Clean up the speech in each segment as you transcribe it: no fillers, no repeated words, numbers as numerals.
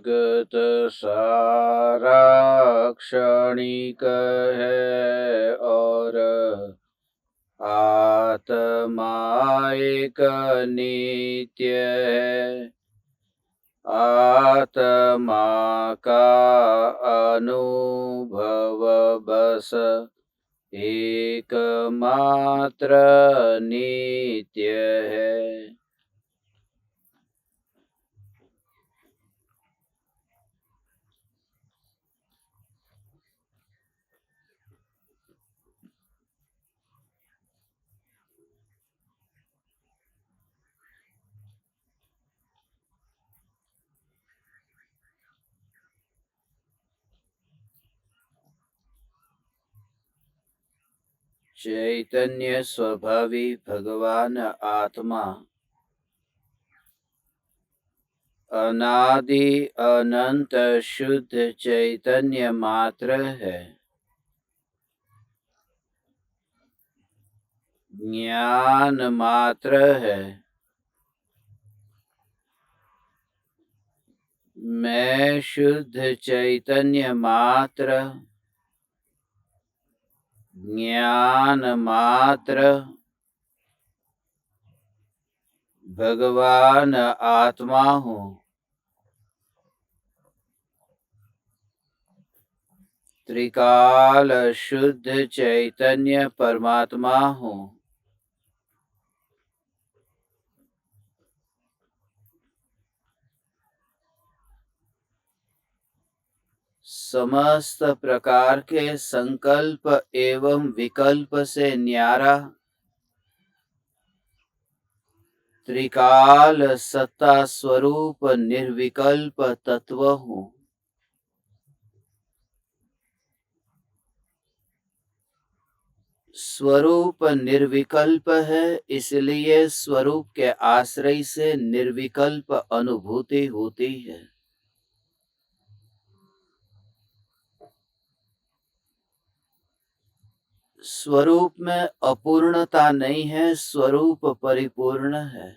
जगत सारा क्षणिक है और आत्मा एक नित्य है। आत्मा का अनुभव बस एकमात्र नित्य है। चैतन्य स्वभावी भगवान आत्मा अनादि अनंत शुद्ध चैतन्य मात्र है। ज्ञान मात्र है। मैं शुद्ध चैतन्य मात्र, ज्ञान मात्र, भगवान आत्मा हूँ। त्रिकाल शुद्ध चैतन्य परमात्मा हूँ। समस्त प्रकार के संकल्प एवं विकल्प से न्यारा त्रिकाल सत्ता स्वरूप निर्विकल्प तत्व हूँ। स्वरूप निर्विकल्प है, इसलिए स्वरूप के आश्रय से निर्विकल्प अनुभूति होती है। स्वरूप में अपूर्णता नहीं है, स्वरूप परिपूर्ण है।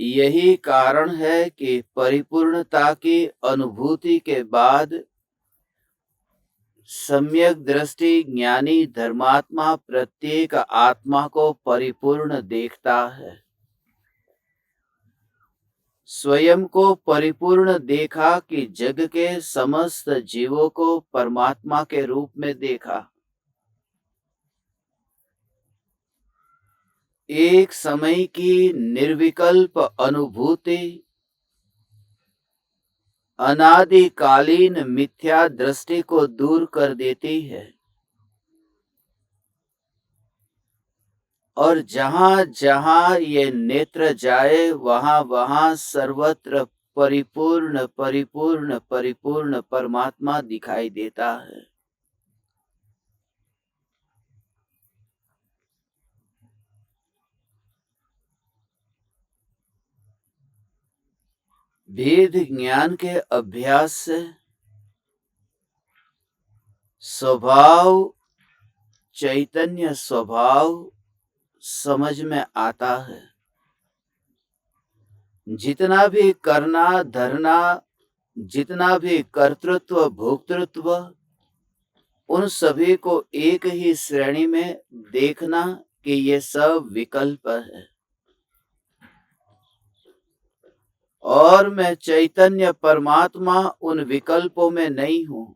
यही कारण है कि परिपूर्णता की अनुभूति के बाद सम्यक दृष्टि ज्ञानी धर्मात्मा प्रत्येक आत्मा को परिपूर्ण देखता है। स्वयं को परिपूर्ण देखा कि जग के समस्त जीवों को परमात्मा के रूप में देखा। एक समय की निर्विकल्प अनुभूति अनादिकालीन मिथ्या दृष्टि को दूर कर देती है और जहां जहां ये नेत्र जाए वहां वहां सर्वत्र परिपूर्ण परिपूर्ण परिपूर्ण परमात्मा दिखाई देता है। भेद ज्ञान के अभ्यास से स्वभाव चैतन्य स्वभाव समझ में आता है। जितना भी करना धरना, जितना भी कर्तृत्व भोक्तृत्व, उन सभी को एक ही श्रेणी में देखना कि ये सब विकल्प है और मैं चैतन्य परमात्मा उन विकल्पों में नहीं हूं।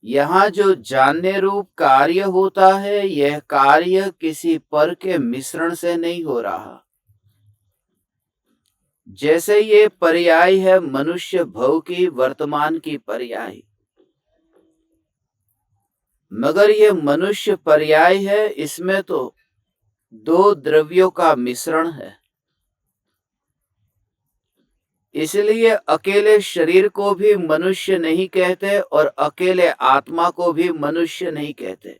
यहाँ जो जानने रूप कार्य होता है, यह कार्य किसी पर के मिश्रण से नहीं हो रहा। जैसे ये पर्याय है मनुष्य भव की, वर्तमान की पर्याय, मगर ये मनुष्य पर्याय है, इसमें तो दो द्रव्यों का मिश्रण है। इसलिए अकेले शरीर को भी मनुष्य नहीं कहते और अकेले आत्मा को भी मनुष्य नहीं कहते।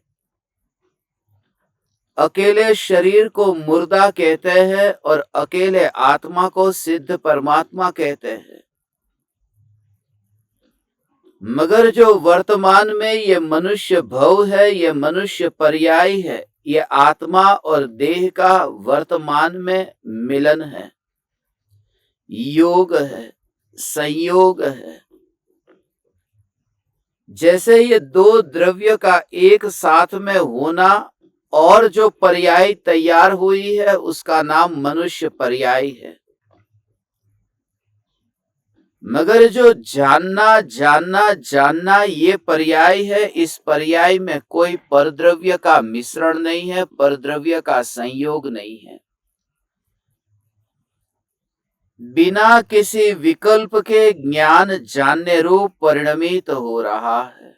अकेले शरीर को मुर्दा कहते हैं और अकेले आत्मा को सिद्ध परमात्मा कहते हैं। मगर जो वर्तमान में ये मनुष्य भव है, ये मनुष्य पर्याय है, ये आत्मा और देह का वर्तमान में मिलन है, योग है, संयोग है। जैसे ये दो द्रव्य का एक साथ में होना और जो पर्याय तैयार हुई है उसका नाम मनुष्य पर्याय है। मगर जो जानना जानना जानना ये पर्याय है, इस पर्याय में कोई परद्रव्य का मिश्रण नहीं है, परद्रव्य का संयोग नहीं है। बिना किसी विकल्प के ज्ञान जानने रूप परिणमित हो रहा है,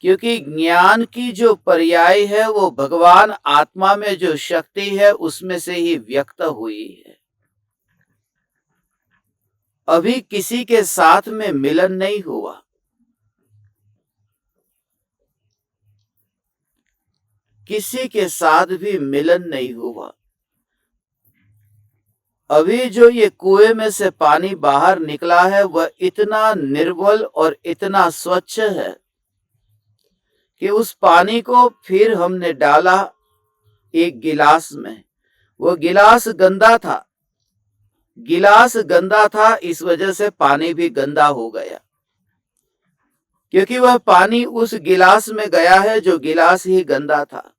क्योंकि ज्ञान की जो पर्याय है वो भगवान आत्मा में जो शक्ति है उसमें से ही व्यक्त हुई है। अभी किसी के साथ में मिलन नहीं हुआ, किसी के साथ भी मिलन नहीं हुआ। अभी जो ये कुएं में से पानी बाहर निकला है वह इतना निर्मल और इतना स्वच्छ है कि उस पानी को फिर हमने डाला एक गिलास में। वो गिलास गंदा था, गिलास गंदा था, इस वजह से पानी भी गंदा हो गया, क्योंकि वह पानी उस गिलास में गया है जो गिलास ही गंदा था।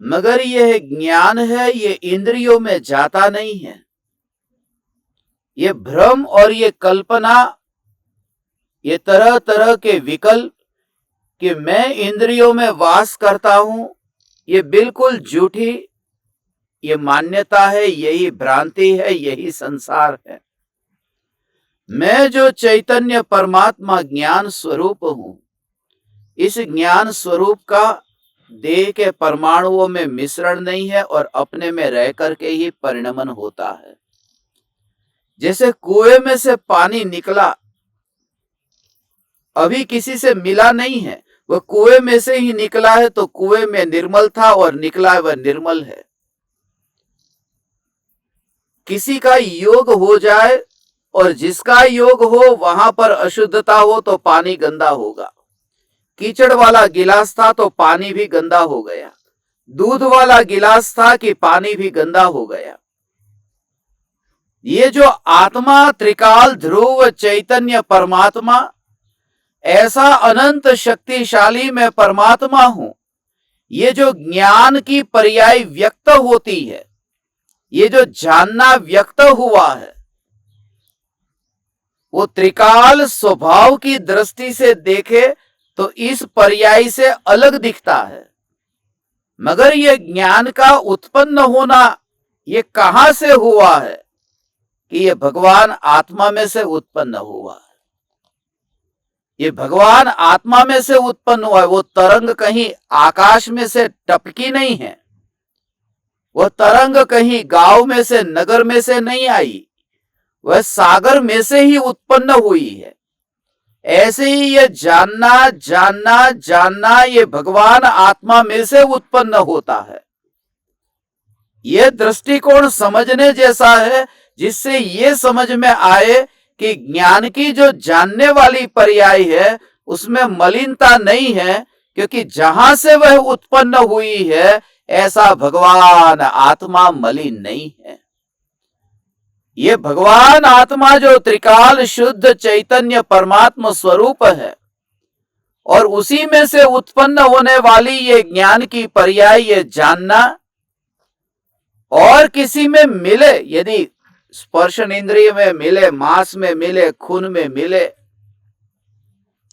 मगर यह ज्ञान है, ये इंद्रियों में जाता नहीं है। ये भ्रम और ये कल्पना, ये तरह तरह के विकल्प कि मैं इंद्रियों में वास करता हूं, ये बिल्कुल झूठी ये मान्यता है, यही भ्रांति है, यही संसार है। मैं जो चैतन्य परमात्मा ज्ञान स्वरूप हूं, इस ज्ञान स्वरूप का देह के परमाणुओं में मिश्रण नहीं है और अपने में रह करके ही परिणमन होता है। जैसे कुएं में से पानी निकला, अभी किसी से मिला नहीं है, वह कुएं में से ही निकला है, तो कुएं में निर्मल था और निकला वह निर्मल है। किसी का योग हो जाए और जिसका योग हो वहां पर अशुद्धता हो तो पानी गंदा होगा। कीचड़ वाला गिलास था तो पानी भी गंदा हो गया, दूध वाला गिलास था कि पानी भी गंदा हो गया। ये जो आत्मा त्रिकाल ध्रुव चैतन्य परमात्मा, ऐसा अनंत शक्तिशाली मैं परमात्मा हूं, ये जो ज्ञान की पर्याय व्यक्त होती है, ये जो जानना व्यक्त हुआ है, वो त्रिकाल स्वभाव की दृष्टि से देखे तो इस पर्याय से अलग दिखता है। मगर यह ज्ञान का उत्पन्न होना ये कहां से हुआ है कि ये भगवान आत्मा में से उत्पन्न हुआ है। ये भगवान आत्मा में से उत्पन्न हुआ है। वो तरंग कहीं आकाश में से टपकी नहीं है, वह तरंग कहीं गांव में से नगर में से नहीं आई, वह सागर में से ही उत्पन्न हुई है। ऐसे ही ये जानना जानना जानना ये भगवान आत्मा में से उत्पन्न होता है। यह दृष्टिकोण समझने जैसा है, जिससे ये समझ में आए कि ज्ञान की जो जानने वाली पर्याय है उसमें मलिनता नहीं है, क्योंकि जहां से वह उत्पन्न हुई है ऐसा भगवान आत्मा मलिन नहीं है। ये भगवान आत्मा जो त्रिकाल शुद्ध चैतन्य परमात्मा स्वरूप है और उसी में से उत्पन्न होने वाली ये ज्ञान की पर्याय ये जानना, और किसी में मिले, यदि स्पर्शन इंद्रिय में मिले, मांस में मिले, खून में मिले,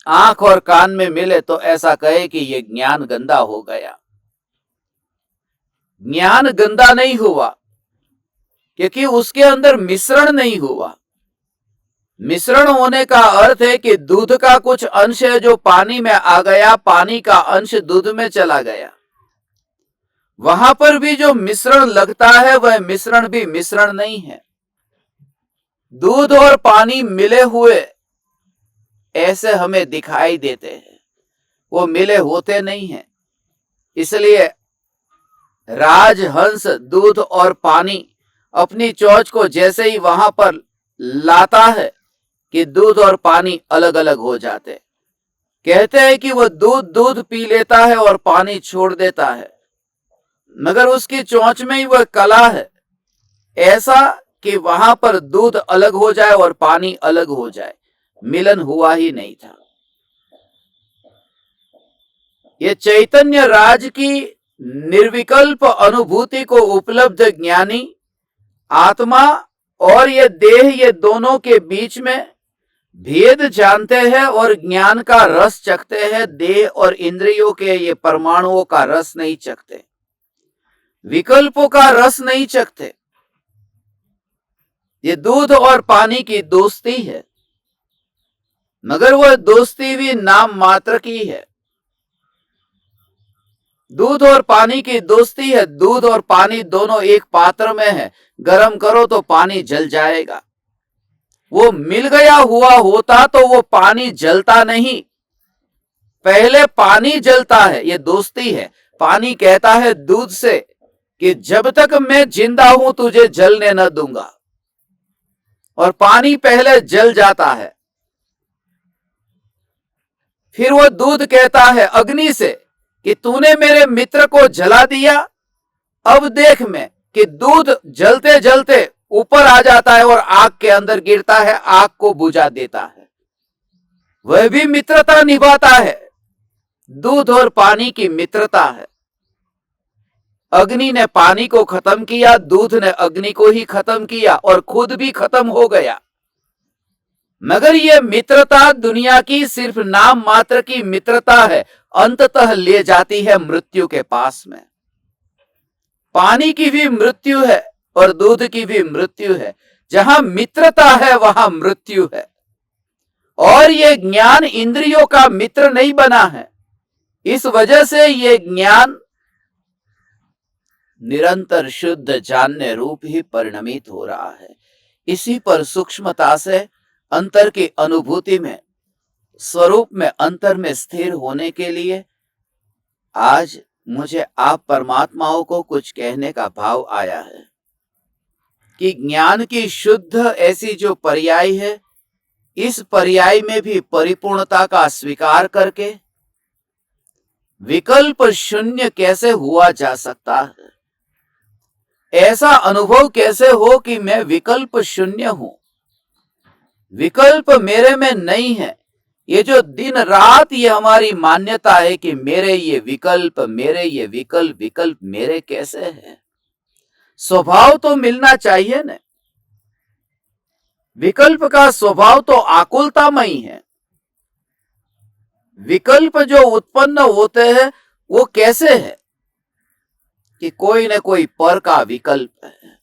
आंख और कान में मिले, तो ऐसा कहे कि ये ज्ञान गंदा हो गया। ज्ञान गंदा नहीं हुआ, क्योंकि उसके अंदर मिश्रण नहीं हुआ। मिश्रण होने का अर्थ है कि दूध का कुछ अंश है जो पानी में आ गया, पानी का अंश दूध में चला गया। वहां पर भी जो मिश्रण लगता है वह मिश्रण भी मिश्रण नहीं है। दूध और पानी मिले हुए ऐसे हमें दिखाई देते हैं, वो मिले होते नहीं हैं। इसलिए राजहंस दूध और पानी अपनी चोंच को जैसे ही वहां पर लाता है कि दूध और पानी अलग अलग हो जाते, कहते हैं कि वह दूध पी लेता है और पानी छोड़ देता है, मगर उसकी चोंच में ही वह कला है, ऐसा कि वहां पर दूध अलग हो जाए और पानी अलग हो जाए, मिलन हुआ ही नहीं था। ये चैतन्य राज की निर्विकल्प अनुभूति को उपलब्ध ज्ञानी आत्मा और ये देह, ये दोनों के बीच में भेद जानते हैं और ज्ञान का रस चखते हैं। देह और इंद्रियों के ये परमाणुओं का रस नहीं चखते, विकल्पों का रस नहीं चखते। ये दूध और पानी की दोस्ती है, मगर वह दोस्ती भी नाम मात्र की है। दूध और पानी की दोस्ती है, दूध और पानी दोनों एक पात्र में है, गर्म करो तो पानी जल जाएगा। वो मिल गया हुआ होता तो वो पानी जलता नहीं, पहले पानी जलता है। ये दोस्ती है। पानी कहता है दूध से कि जब तक मैं जिंदा हूं तुझे जलने न दूंगा, और पानी पहले जल जाता है। फिर वो दूध कहता है अग्नि से कि तूने मेरे मित्र को जला दिया, अब देख मैं कि दूध जलते जलते ऊपर आ जाता है और आग के अंदर गिरता है, आग को बुझा देता है। वह भी मित्रता निभाता है। दूध और पानी की मित्रता है। अग्नि ने पानी को खत्म किया, दूध ने अग्नि को ही खत्म किया और खुद भी खत्म हो गया। मगर यह मित्रता दुनिया की सिर्फ नाम मात्र की मित्रता है, अंततः ले जाती है मृत्यु के पास में। पानी की भी मृत्यु है और दूध की भी मृत्यु है। जहां मित्रता है वहां मृत्यु है। और यह ज्ञान इंद्रियों का मित्र नहीं बना है। इस वजह से यह ज्ञान निरंतर शुद्ध जानने रूप ही परिणमित हो रहा है। इसी पर सूक्ष्मता से अंतर की अनुभूति में, स्वरूप में अंतर में स्थिर होने के लिए आज मुझे आप परमात्माओं को कुछ कहने का भाव आया है कि ज्ञान की शुद्ध ऐसी जो पर्याय है, इस पर्याय में भी परिपूर्णता का स्वीकार करके विकल्प शून्य कैसे हुआ जा सकता है, ऐसा अनुभव कैसे हो कि मैं विकल्प शून्य हूं, विकल्प मेरे में नहीं है। ये जो दिन रात ये हमारी मान्यता है कि मेरे ये विकल्प, मेरे ये विकल्प, विकल्प मेरे कैसे है। स्वभाव तो मिलना चाहिए न। विकल्प का स्वभाव तो आकुलतामयी है। विकल्प जो उत्पन्न होते हैं वो कैसे है कि कोई न कोई पर का विकल्प है।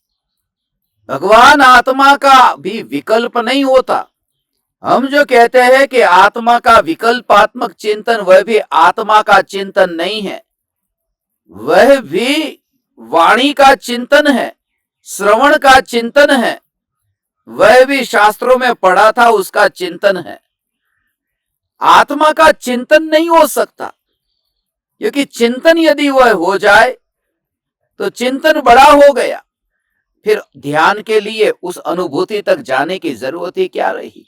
भगवान आत्मा का भी विकल्प नहीं होता। हम जो कहते हैं कि आत्मा का विकल्पात्मक चिंतन, वह भी आत्मा का चिंतन नहीं है, वह भी वाणी का चिंतन है, श्रवण का चिंतन है, वह भी शास्त्रों में पढ़ा था उसका चिंतन है। आत्मा का चिंतन नहीं हो सकता, क्योंकि चिंतन यदि वह हो जाए तो चिंतन बड़ा हो गया, फिर ध्यान के लिए उस अनुभूति तक जाने की जरूरत ही क्या रही।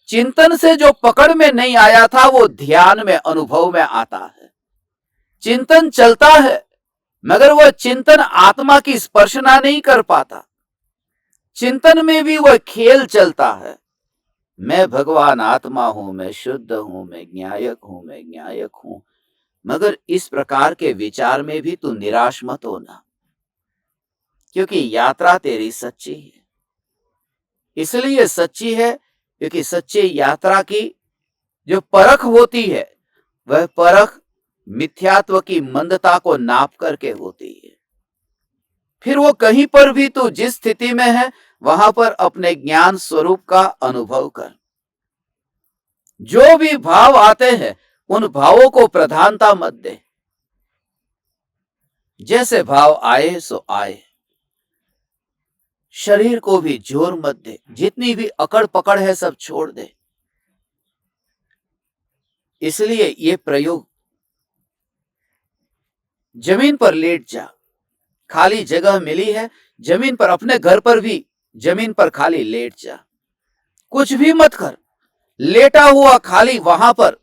चिंतन से जो पकड़ में नहीं आया था वो ध्यान में, अनुभव में आता है। चिंतन चलता है मगर वह चिंतन आत्मा की स्पर्शना नहीं कर पाता। चिंतन में भी वह खेल चलता है। मैं भगवान आत्मा हूं, मैं शुद्ध हूं, मैं ज्ञायक हूं, मैं ज्ञायक हूं। मगर इस प्रकार के विचार में भी तू निराश मत होना, क्योंकि यात्रा तेरी सच्ची है। इसलिए सच्ची है क्योंकि सच्ची यात्रा की जो परख होती है वह परख मिथ्यात्व की मंदता को नाप करके होती है। फिर वो कहीं पर भी तू जिस स्थिति में है वहां पर अपने ज्ञान स्वरूप का अनुभव कर। जो भी भाव आते हैं उन भावों को प्रधानता मत दे। जैसे भाव आए सो आए। शरीर को भी जोर मत दे, जितनी भी अकड़ पकड़ है सब छोड़ दे। इसलिए ये प्रयोग, जमीन पर लेट जा, खाली जगह मिली है जमीन पर, अपने घर पर भी जमीन पर खाली लेट जा, कुछ भी मत कर, लेटा हुआ खाली वहां पर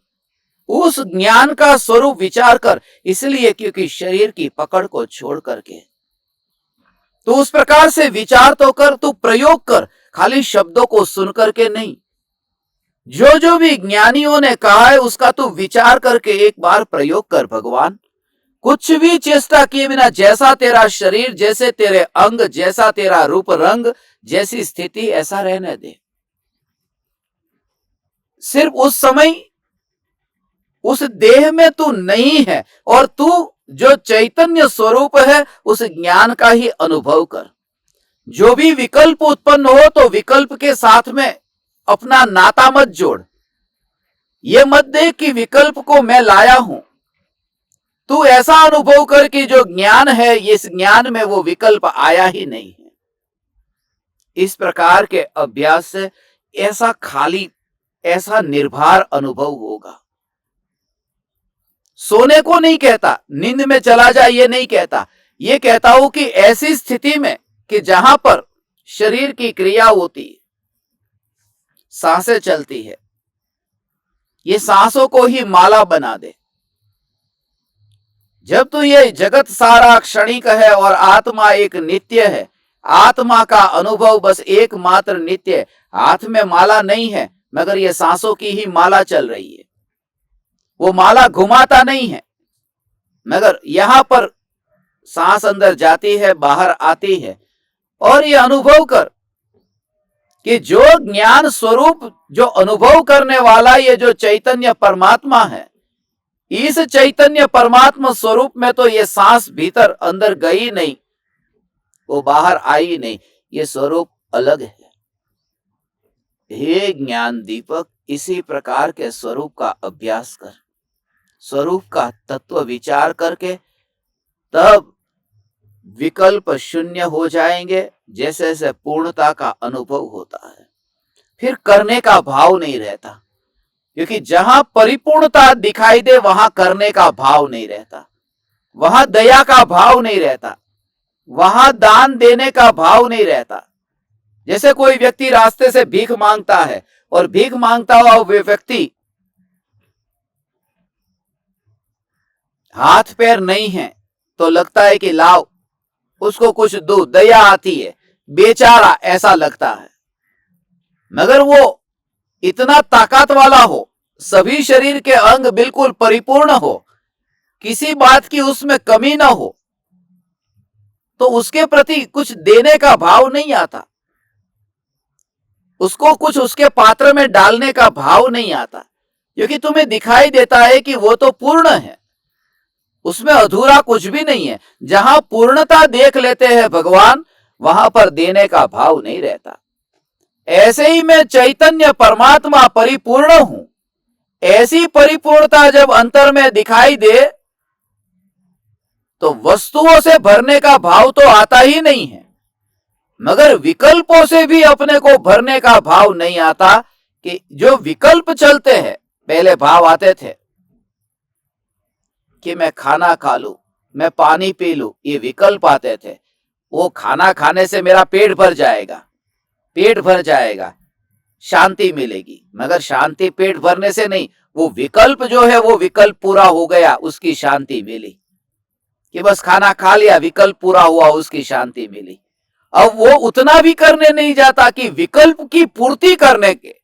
उस ज्ञान का स्वरूप विचार कर। इसलिए क्योंकि शरीर की पकड़ को छोड़ करके तो उस प्रकार से विचार तो कर, तू प्रयोग कर, खाली शब्दों को सुन करके नहीं। जो जो भी ज्ञानियों ने कहा है उसका तू विचार करके एक बार प्रयोग कर। भगवान कुछ भी चेष्टा किए बिना, जैसा तेरा शरीर, जैसे तेरे अंग, जैसा तेरा रूप रंग, जैसी स्थिति, ऐसा रहने दे। सिर्फ उस समय उस देह में तू नहीं है और तू जो चैतन्य स्वरूप है उस ज्ञान का ही अनुभव कर। जो भी विकल्प उत्पन्न हो तो विकल्प के साथ में अपना नाता मत जोड़। ये मत देख कि विकल्प को मैं लाया हूं। तू ऐसा अनुभव कर कि जो ज्ञान है, इस ज्ञान में वो विकल्प आया ही नहीं है। इस प्रकार के अभ्यास से ऐसा खाली, ऐसा निर्भर अनुभव होगा। सोने को नहीं कहता, नींद में चला जाए ये नहीं कहता, ये कहता हूं कि ऐसी स्थिति में कि जहां पर शरीर की क्रिया होती है, सांसें चलती है, ये सांसों को ही माला बना दे। जब तो ये जगत सारा क्षणिक है और आत्मा एक नित्य है, आत्मा का अनुभव बस एकमात्र नित्य है। हाथ में माला नहीं है मगर ये सांसों की ही माला चल रही है। वो माला घुमाता नहीं है मगर यहां पर सांस अंदर जाती है, बाहर आती है। और ये अनुभव कर कि जो ज्ञान स्वरूप, जो अनुभव करने वाला ये जो चैतन्य परमात्मा है, इस चैतन्य परमात्मा स्वरूप में तो ये सांस भीतर अंदर गई नहीं, वो बाहर आई नहीं, ये स्वरूप अलग है। हे ज्ञान दीपक, इसी प्रकार के स्वरूप का अभ्यास कर। स्वरूप का तत्व विचार करके तब विकल्प शून्य हो जाएंगे। जैसे जैसे पूर्णता का अनुभव होता है फिर करने का भाव नहीं रहता, क्योंकि जहां परिपूर्णता दिखाई दे वहां करने का भाव नहीं रहता, वहां दया का भाव नहीं रहता, वहां दान देने का भाव नहीं रहता। जैसे कोई व्यक्ति रास्ते से भीख मांगता है और भीख मांगता हुआ वे व्यक्ति हाथ पैर नहीं है तो लगता है कि लाओ उसको कुछ दो, दया आती है, बेचारा ऐसा लगता है। मगर वो इतना ताकत वाला हो, सभी शरीर के अंग बिल्कुल परिपूर्ण हो, किसी बात की उसमें कमी ना हो, तो उसके प्रति कुछ देने का भाव नहीं आता, उसको कुछ उसके पात्र में डालने का भाव नहीं आता, क्योंकि तुम्हें दिखाई देता है कि वो तो पूर्ण है, उसमें अधूरा कुछ भी नहीं है। जहां पूर्णता देख लेते हैं भगवान, वहां पर देने का भाव नहीं रहता। ऐसे ही मैं चैतन्य परमात्मा परिपूर्ण हूं। ऐसी परिपूर्णता जब अंतर में दिखाई दे तो वस्तुओं से भरने का भाव तो आता ही नहीं है, मगर विकल्पों से भी अपने को भरने का भाव नहीं आता। कि जो विकल्प चलते हैं, पहले भाव आते थे कि मैं खाना खा लूं, मैं पानी पी लूं, ये विकल्प आते थे। वो खाना खाने से मेरा पेट भर जाएगा, पेट भर जाएगा, शांति मिलेगी, मगर शांति पेट भरने से नहीं, वो विकल्प जो है वो विकल्प पूरा हो गया, उसकी शांति मिली। कि बस खाना खा लिया, विकल्प पूरा हुआ, उसकी शांति मिली। अब वो उतना भी करने नहीं जाता कि विकल्प की पूर्ति करने के,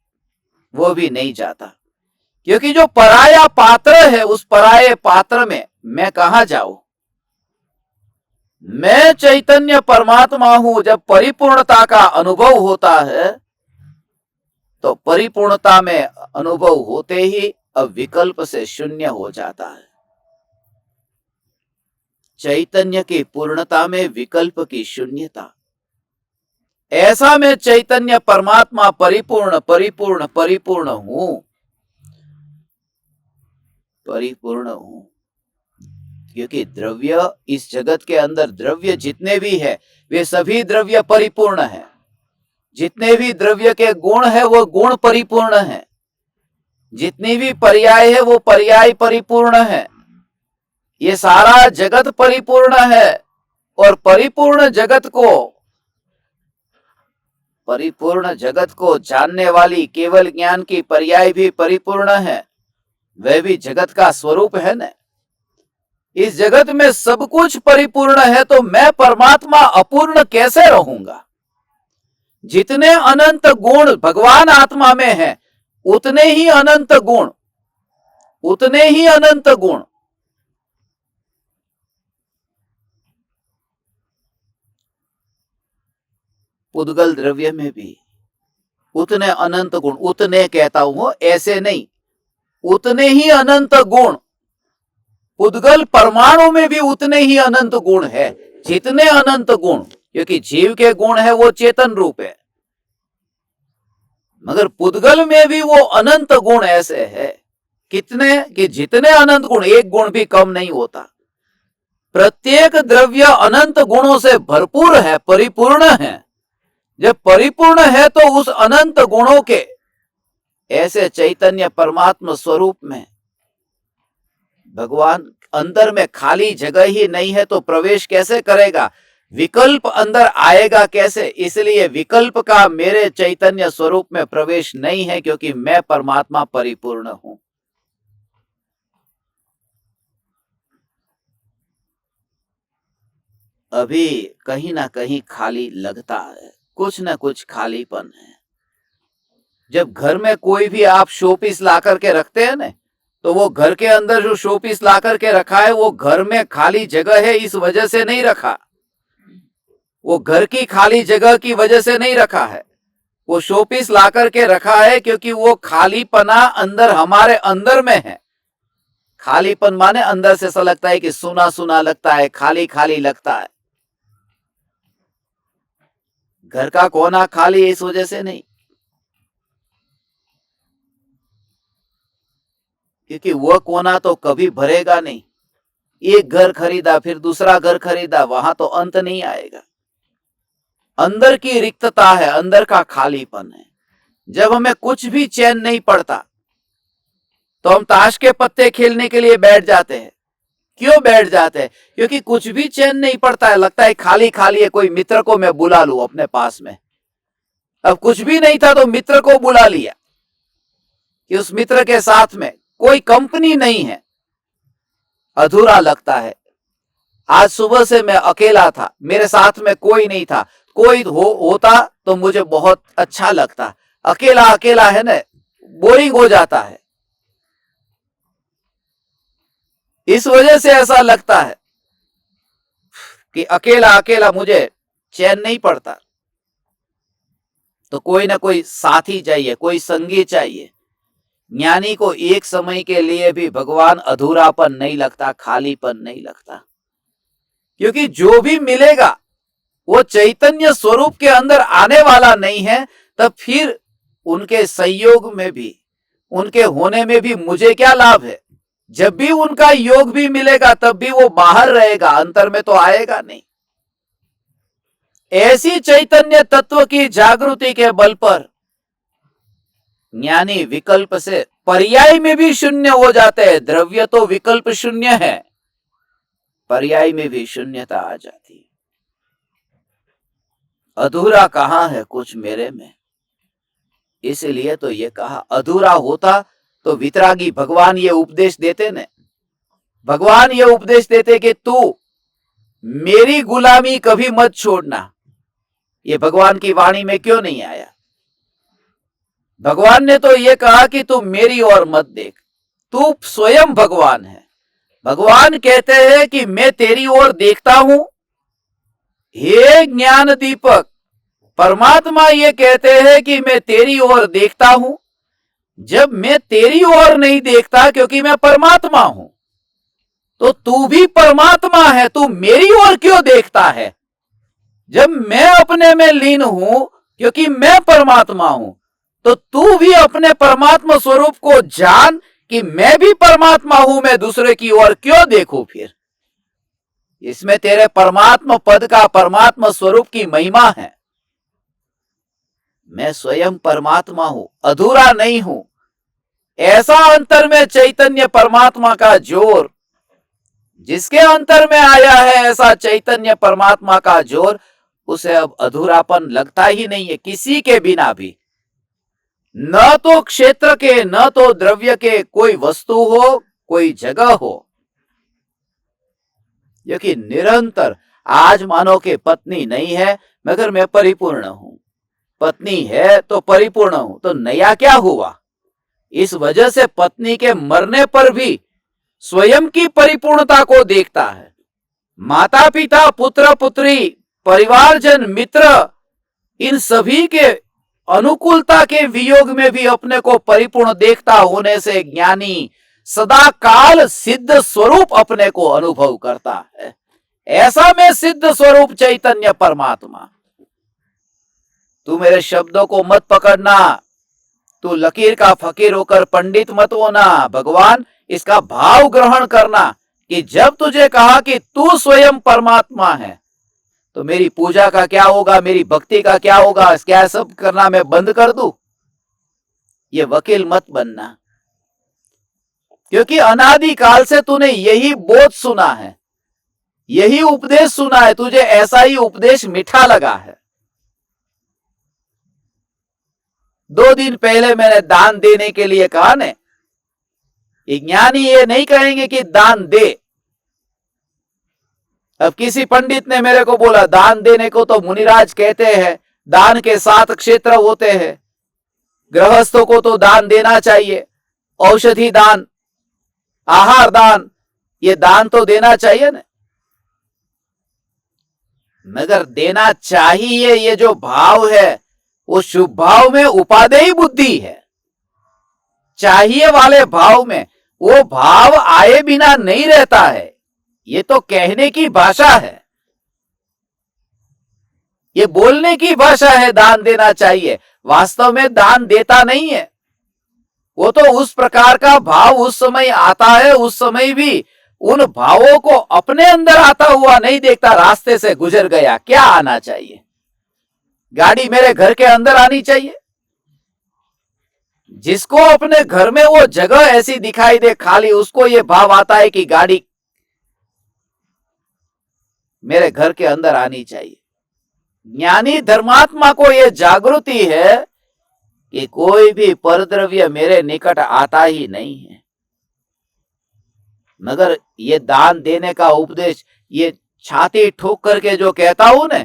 वो भी नहीं जाता, क्योंकि जो पराया पात्र है उस पराये पात्र में मैं कहां जाऊं। मैं चैतन्य परमात्मा हूं। जब परिपूर्णता का अनुभव होता है तो परिपूर्णता में अनुभव होते ही अब विकल्प से शून्य हो जाता है। चैतन्य की पूर्णता में विकल्प की शून्यता। ऐसा मैं चैतन्य परमात्मा परिपूर्ण परिपूर्ण परिपूर्ण हूं, परिपूर्ण हूं। क्योंकि द्रव्य, इस जगत के अंदर द्रव्य जितने भी है वे सभी द्रव्य परिपूर्ण है। जितने भी द्रव्य के गुण है वो गुण परिपूर्ण है, जितनी भी पर्याय है वो पर्याय परिपूर्ण है। ये सारा जगत परिपूर्ण है और परिपूर्ण जगत को जानने वाली केवल ज्ञान की पर्याय भी परिपूर्ण है। वह भी जगत का स्वरूप है न। इस जगत में सब कुछ परिपूर्ण है तो मैं परमात्मा अपूर्ण कैसे रहूंगा? जितने अनंत गुण भगवान आत्मा में है उतने ही अनंत गुण, उतने ही अनंत गुण। पुद्गल द्रव्य में भी उतने अनंत गुण, उतने कहता हूं ऐसे नहीं, उतने ही अनंत गुण। पुद्गल परमाणु में भी उतने ही अनंत गुण है जितने अनंत गुण, क्योंकि जीव के गुण है वो चेतन रूप है, मगर पुद्गल में भी वो अनंत गुण ऐसे है। कितने कि जितने अनंत गुण, एक गुण भी कम नहीं होता। प्रत्येक द्रव्य अनंत गुणों से भरपूर है, परिपूर्ण है। जब परिपूर्ण है तो उस अनंत गुणों के ऐसे चैतन्य परमात्मा स्वरूप में भगवान अंदर में खाली जगह ही नहीं है तो प्रवेश कैसे करेगा? विकल्प अंदर आएगा कैसे? इसलिए विकल्प का मेरे चैतन्य स्वरूप में प्रवेश नहीं है, क्योंकि मैं परमात्मा परिपूर्ण हूं। अभी कहीं ना कहीं खाली लगता है, कुछ ना कुछ खालीपन है। जब घर में कोई भी आप शोपीस ला करके रखते हैं ना, तो वो घर के अंदर जो शोपीस ला करके रखा है वो घर में खाली जगह है इस वजह से नहीं रखा, वो घर की खाली जगह की वजह से नहीं रखा है। वो शोपीस ला करके रखा है क्योंकि वो खालीपना अंदर हमारे अंदर में है। खालीपन माने अंदर से ऐसा लगता है कि सुना सुना लगता है, खाली खाली लगता है। घर का कोना खाली इस वजह से नहीं, क्योंकि वह कोना तो कभी भरेगा नहीं। एक घर खरीदा फिर दूसरा घर खरीदा, वहां तो अंत नहीं आएगा। अंदर की रिक्तता है, अंदर का खालीपन है। जब हमें कुछ भी चैन नहीं पड़ता तो हम ताश के पत्ते खेलने के लिए बैठ जाते हैं। क्यों बैठ जाते हैं? क्योंकि कुछ भी चैन नहीं पड़ता है, लगता है खाली खाली है, कोई मित्र को मैं बुला लूं अपने पास में। अब कुछ भी नहीं था तो मित्र को बुला लिया कि उस मित्र के साथ में कोई कंपनी नहीं है, अधूरा लगता है। आज सुबह से मैं अकेला था, मेरे साथ में कोई नहीं था। कोई होता तो मुझे बहुत अच्छा लगता। अकेला अकेला है ना, बोरिंग हो जाता है। इस वजह से ऐसा लगता है कि अकेला अकेला मुझे चैन नहीं पड़ता। तो कोई ना कोई साथी चाहिए, कोई संगी चाहिए। ज्ञानी को एक समय के लिए भी भगवान अधूरापन नहीं लगता, खालीपन नहीं लगता, क्योंकि जो भी मिलेगा वो चैतन्य स्वरूप के अंदर आने वाला नहीं है। तब फिर उनके संयोग में भी, उनके होने में भी मुझे क्या लाभ है? जब भी उनका योग भी मिलेगा तब भी वो बाहर रहेगा, अंतर में तो आएगा नहीं। ऐसी चैतन्य तत्व की जागृति के बल पर ज्ञानी विकल्प से पर्याय में भी शून्य हो जाते हैं। द्रव्य तो विकल्प शून्य है, पर्याय में भी शून्यता आ जाती है। अधूरा कहां है कुछ मेरे में? इसलिए तो ये कहा, अधूरा होता तो वितरागी भगवान ये उपदेश देते न, भगवान ये उपदेश देते कि तू मेरी गुलामी कभी मत छोड़ना। ये भगवान की वाणी में क्यों नहीं आया? भगवान ने तो ये कहा कि तू मेरी ओर मत देख, तू स्वयं भगवान है। भगवान कहते हैं कि मैं तेरी ओर देखता हूं। हे ज्ञान दीपक, परमात्मा ये कहते हैं कि मैं तेरी ओर देखता हूं। जब मैं तेरी ओर नहीं देखता क्योंकि मैं परमात्मा हूं, तो तू भी परमात्मा है, तू मेरी ओर क्यों देखता है? जब मैं अपने में लीन हूं क्योंकि मैं परमात्मा हूं, तो तू भी अपने परमात्मा स्वरूप को जान कि मैं भी परमात्मा हूं, मैं दूसरे की ओर क्यों देखूं? फिर इसमें तेरे परमात्मा पद का, परमात्मा स्वरूप की महिमा है। मैं स्वयं परमात्मा हूं, अधूरा नहीं हूं। ऐसा अंतर में चैतन्य परमात्मा का जोर, जिसके अंतर में आया है ऐसा चैतन्य परमात्मा का जोर, उसे अब अधूरापन लगता ही नहीं है किसी के बिना भी। न तो क्षेत्र के न तो द्रव्य के कोई वस्तु हो, कोई जगह हो। क्योंकि निरंतर आज मानो कि पत्नी नहीं है मगर मैं परिपूर्ण हूं, पत्नी है तो परिपूर्ण हूं, तो नया क्या हुआ? इस वजह से पत्नी के मरने पर भी स्वयं की परिपूर्णता को देखता है। माता पिता पुत्र पुत्री परिवारजन मित्र इन सभी के अनुकूलता के वियोग में भी अपने को परिपूर्ण देखता होने से ज्ञानी सदा काल सिद्ध स्वरूप अपने को अनुभव करता है। ऐसा में सिद्ध स्वरूप चैतन्य परमात्मा। तू मेरे शब्दों को मत पकड़ना, तू लकीर का फकीर होकर पंडित मत होना। भगवान इसका भाव ग्रहण करना कि जब तुझे कहा कि तू स्वयं परमात्मा है तो मेरी पूजा का क्या होगा, मेरी भक्ति का क्या होगा? क्या सब करना मैं बंद कर दूं? ये वकील मत बनना, क्योंकि अनादिकाल से तूने यही बोध सुना है, यही उपदेश सुना है, तुझे ऐसा ही उपदेश मीठा लगा है। 2 दिन पहले मैंने दान देने के लिए कहा ने, ज्ञानी ये नहीं कहेंगे कि दान दे। अब किसी पंडित ने मेरे को बोला दान देने को तो मुनिराज कहते हैं, दान के 7 क्षेत्र होते हैं, गृहस्थों को तो दान देना चाहिए, औषधि दान, आहार दान, ये दान तो देना चाहिए ना। मगर देना चाहिए ये जो भाव है वो शुभ भाव में उपादेय बुद्धि है। चाहिए वाले भाव में वो भाव आए बिना नहीं रहता है। ये तो कहने की भाषा है, ये बोलने की भाषा है, दान देना चाहिए। वास्तव में दान देता नहीं है, वो तो उस प्रकार का भाव उस समय आता है, उस समय भी उन भावों को अपने अंदर आता हुआ नहीं देखता, रास्ते से गुजर गया। क्या आना चाहिए? गाड़ी मेरे घर के अंदर आनी चाहिए। जिसको अपने घर में वो जगह ऐसी दिखाई दे खाली, उसको ये भाव आता है कि गाड़ी मेरे घर के अंदर आनी चाहिए। ज्ञानी धर्मात्मा को यह जागृति है कि कोई भी परद्रव्य मेरे निकट आता ही नहीं है। मगर ये दान देने का उपदेश, ये छाती ठोक करके जो कहता हूं ना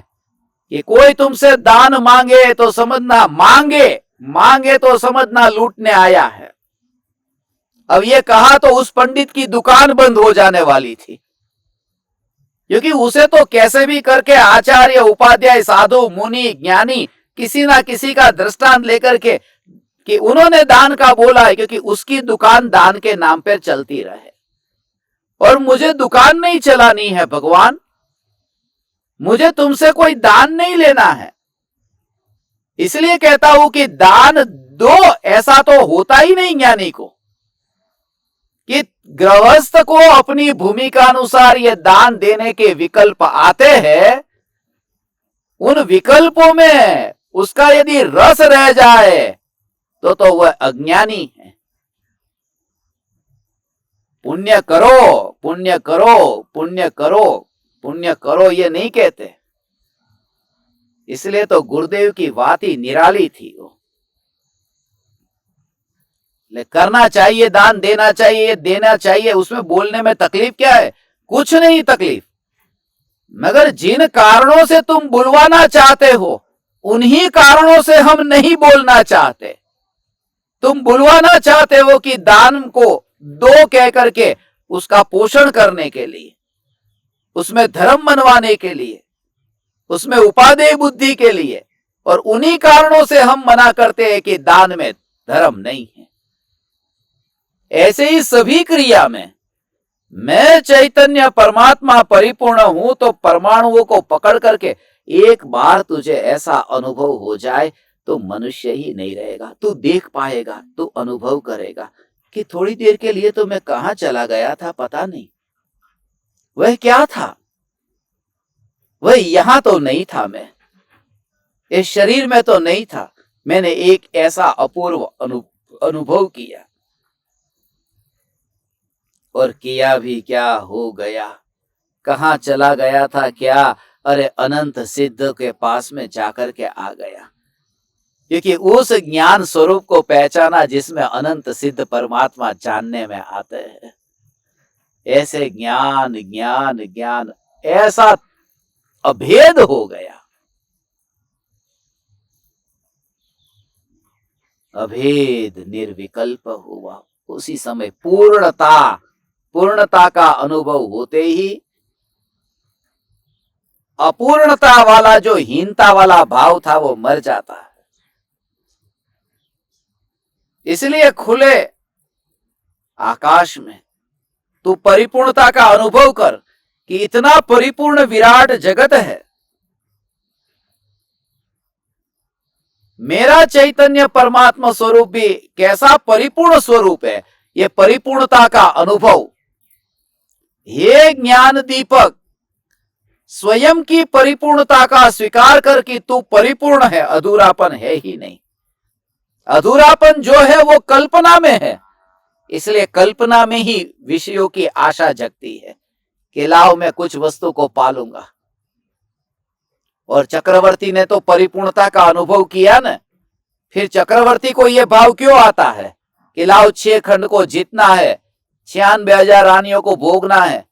कि कोई तुमसे दान मांगे तो समझना, मांगे तो समझना लूटने आया है। अब ये कहा तो उस पंडित की दुकान बंद हो जाने वाली थी, क्योंकि उसे तो कैसे भी करके आचार्य उपाध्याय साधु मुनि ज्ञानी किसी ना किसी का दृष्टांत लेकर के कि उन्होंने दान का बोला है, क्योंकि उसकी दुकान दान के नाम पर चलती रहे। और मुझे दुकान नहीं चलानी है भगवान, मुझे तुमसे कोई दान नहीं लेना है। इसलिए कहता हूं कि दान दो, ऐसा तो होता ही नहीं ज्ञानी को कि गृहस्थ को अपनी भूमिका अनुसार ये दान देने के विकल्प आते हैं। उन विकल्पों में उसका यदि रस रह जाए तो वह अज्ञानी है। पुण्य करो, पुण्य करो, पुण्य करो, पुण्य करो ये नहीं कहते। इसलिए तो गुरुदेव की बात ही निराली थी। वो करना चाहिए, दान देना चाहिए, देना चाहिए, उसमें बोलने में तकलीफ क्या है? कुछ नहीं तकलीफ। मगर जिन कारणों से तुम बुलवाना चाहते हो उन्हीं कारणों से हम नहीं बोलना चाहते। तुम बुलवाना चाहते हो कि दान को दो कह करके उसका पोषण करने के लिए, उसमें धर्म मनवाने के लिए, उसमें उपादेय बुद्धि के लिए, और उन्हीं कारणों से हम मना करते हैं कि दान में धर्म नहीं है। ऐसे ही सभी क्रिया में मैं चैतन्य परमात्मा परिपूर्ण हूं तो परमाणुओं को पकड़ करके एक बार तुझे ऐसा अनुभव हो जाए तो मनुष्य ही नहीं रहेगा। तू देख पाएगा, तू अनुभव करेगा कि थोड़ी देर के लिए तो मैं कहां चला गया था पता नहीं। वह क्या था? वह यहां तो नहीं था, मैं इस शरीर में तो नहीं था। मैंने एक ऐसा अपूर्व अनुभव किया, और किया भी क्या, हो गया। कहां चला गया था क्या? अरे अनंत सिद्ध के पास में जाकर के आ गया। क्योंकि उस ज्ञान स्वरूप को पहचाना जिसमें अनंत सिद्ध परमात्मा जानने में आते हैं। ऐसे ज्ञान ज्ञान ज्ञान ऐसा अभेद हो गया, अभेद निर्विकल्प हुआ। उसी समय पूर्णता का अनुभव होते ही अपूर्णता वाला जो हीनता वाला भाव था वो मर जाता है। इसलिए खुले आकाश में तू परिपूर्णता का अनुभव कर कि इतना परिपूर्ण विराट जगत है। मेरा चैतन्य परमात्मा स्वरूप भी कैसा परिपूर्ण स्वरूप है, ये परिपूर्णता का अनुभव। हे ज्ञान दीपक, स्वयं की परिपूर्णता का स्वीकार कर कि तू परिपूर्ण है, अधूरापन है ही नहीं। अधूरापन जो है वो कल्पना में है, इसलिए कल्पना में ही विषयों की आशा जगती है कि लाओ मैं कुछ वस्तु को पालूंगा। और चक्रवर्ती ने तो परिपूर्णता का अनुभव किया ना, फिर चक्रवर्ती को यह भाव क्यों आता है कि लाओ 6 खंड को जीतना है, 96,000 रानियों को भोगना है।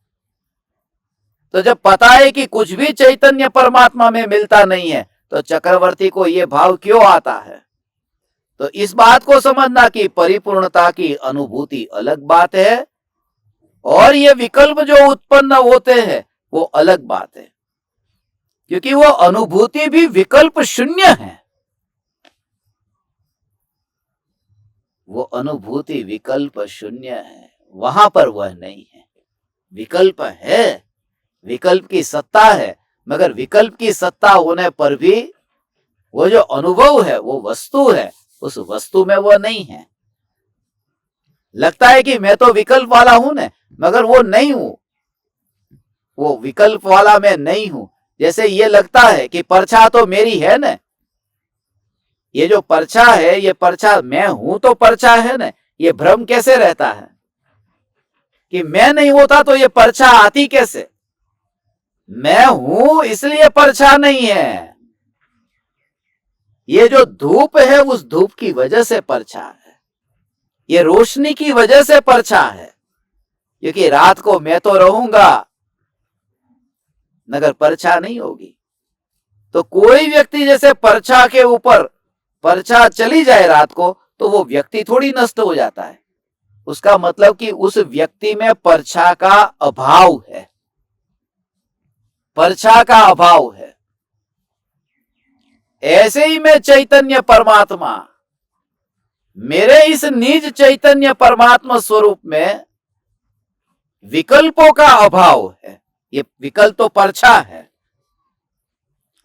तो जब पता है कि कुछ भी चैतन्य परमात्मा में मिलता नहीं है, तो चक्रवर्ती को यह भाव क्यों आता है? तो इस बात को समझना कि परिपूर्णता की अनुभूति अलग बात है और ये विकल्प जो उत्पन्न होते हैं वो अलग बात है, क्योंकि वो अनुभूति भी विकल्प शून्य है। वो अनुभूति विकल्प शून्य है, वहां पर वह नहीं है। विकल्प है, विकल्प की सत्ता है, मगर विकल्प की सत्ता होने पर भी वो जो अनुभव है वो वस्तु है, उस वस्तु में वो नहीं है। लगता है कि मैं तो विकल्प वाला हूं ना, मगर वो नहीं हूं, वो विकल्प वाला मैं नहीं हूं। जैसे ये लगता है कि परछा तो मेरी है ना, ये जो परछा है ये परछा मैं हूं तो परछा है ना, ये भ्रम कैसे रहता है कि मैं नहीं होता तो ये परछा आती कैसे? मैं हूं इसलिए परछा नहीं है। ये जो धूप है उस धूप की वजह से परछा है, ये रोशनी की वजह से परछा है, क्योंकि रात को मैं तो रहूंगा मगर परछा नहीं होगी। तो कोई व्यक्ति जैसे परछा के ऊपर परछा चली जाए रात को तो वो व्यक्ति थोड़ी नष्ट हो जाता है। उसका मतलब कि उस व्यक्ति में परछा का अभाव है, परछा का अभाव है। ऐसे ही मैं चैतन्य परमात्मा, मेरे इस निज चैतन्य परमात्मा स्वरूप में विकल्पों का अभाव है। ये विकल्प तो परछा है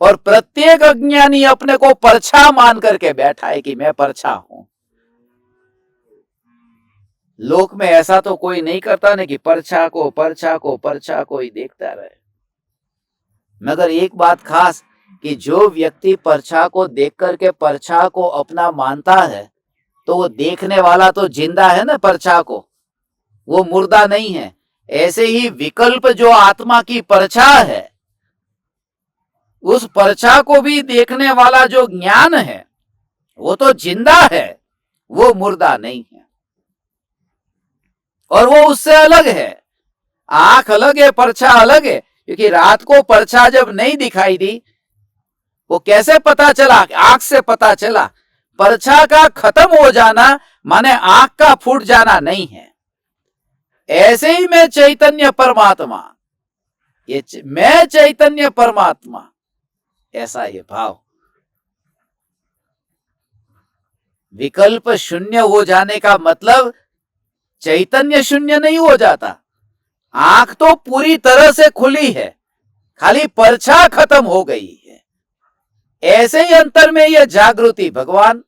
और प्रत्येक अज्ञानी अपने को परछा मान करके बैठा है कि मैं परछा हूं। लोक में ऐसा तो कोई नहीं करता ना कि परछा को ही देखता रहे। मगर एक बात खास कि जो व्यक्ति परछा को देख करके परछा को अपना मानता है, तो वो देखने वाला तो जिंदा है ना परछा को, वो मुर्दा नहीं है। ऐसे ही विकल्प जो आत्मा की परछा है, उस परछा को भी देखने वाला जो ज्ञान है वो तो जिंदा है, वो मुर्दा नहीं है। और वो उससे अलग है। आंख अलग है, परछा अलग है, क्योंकि रात को परछा जब नहीं दिखाई दी, वो कैसे पता चला? आंख से पता चला। परछा का खत्म हो जाना माने आंख का फूट जाना नहीं है। ऐसे ही मैं चैतन्य परमात्मा, ये मैं चैतन्य परमात्मा, ऐसा ये भाव। विकल्प शून्य हो जाने का मतलब चैतन्य शून्य नहीं हो जाता। आंख तो पूरी तरह से खुली है, खाली परछा खत्म हो गई है। ऐसे ही अंतर में यह जागृति भगवान,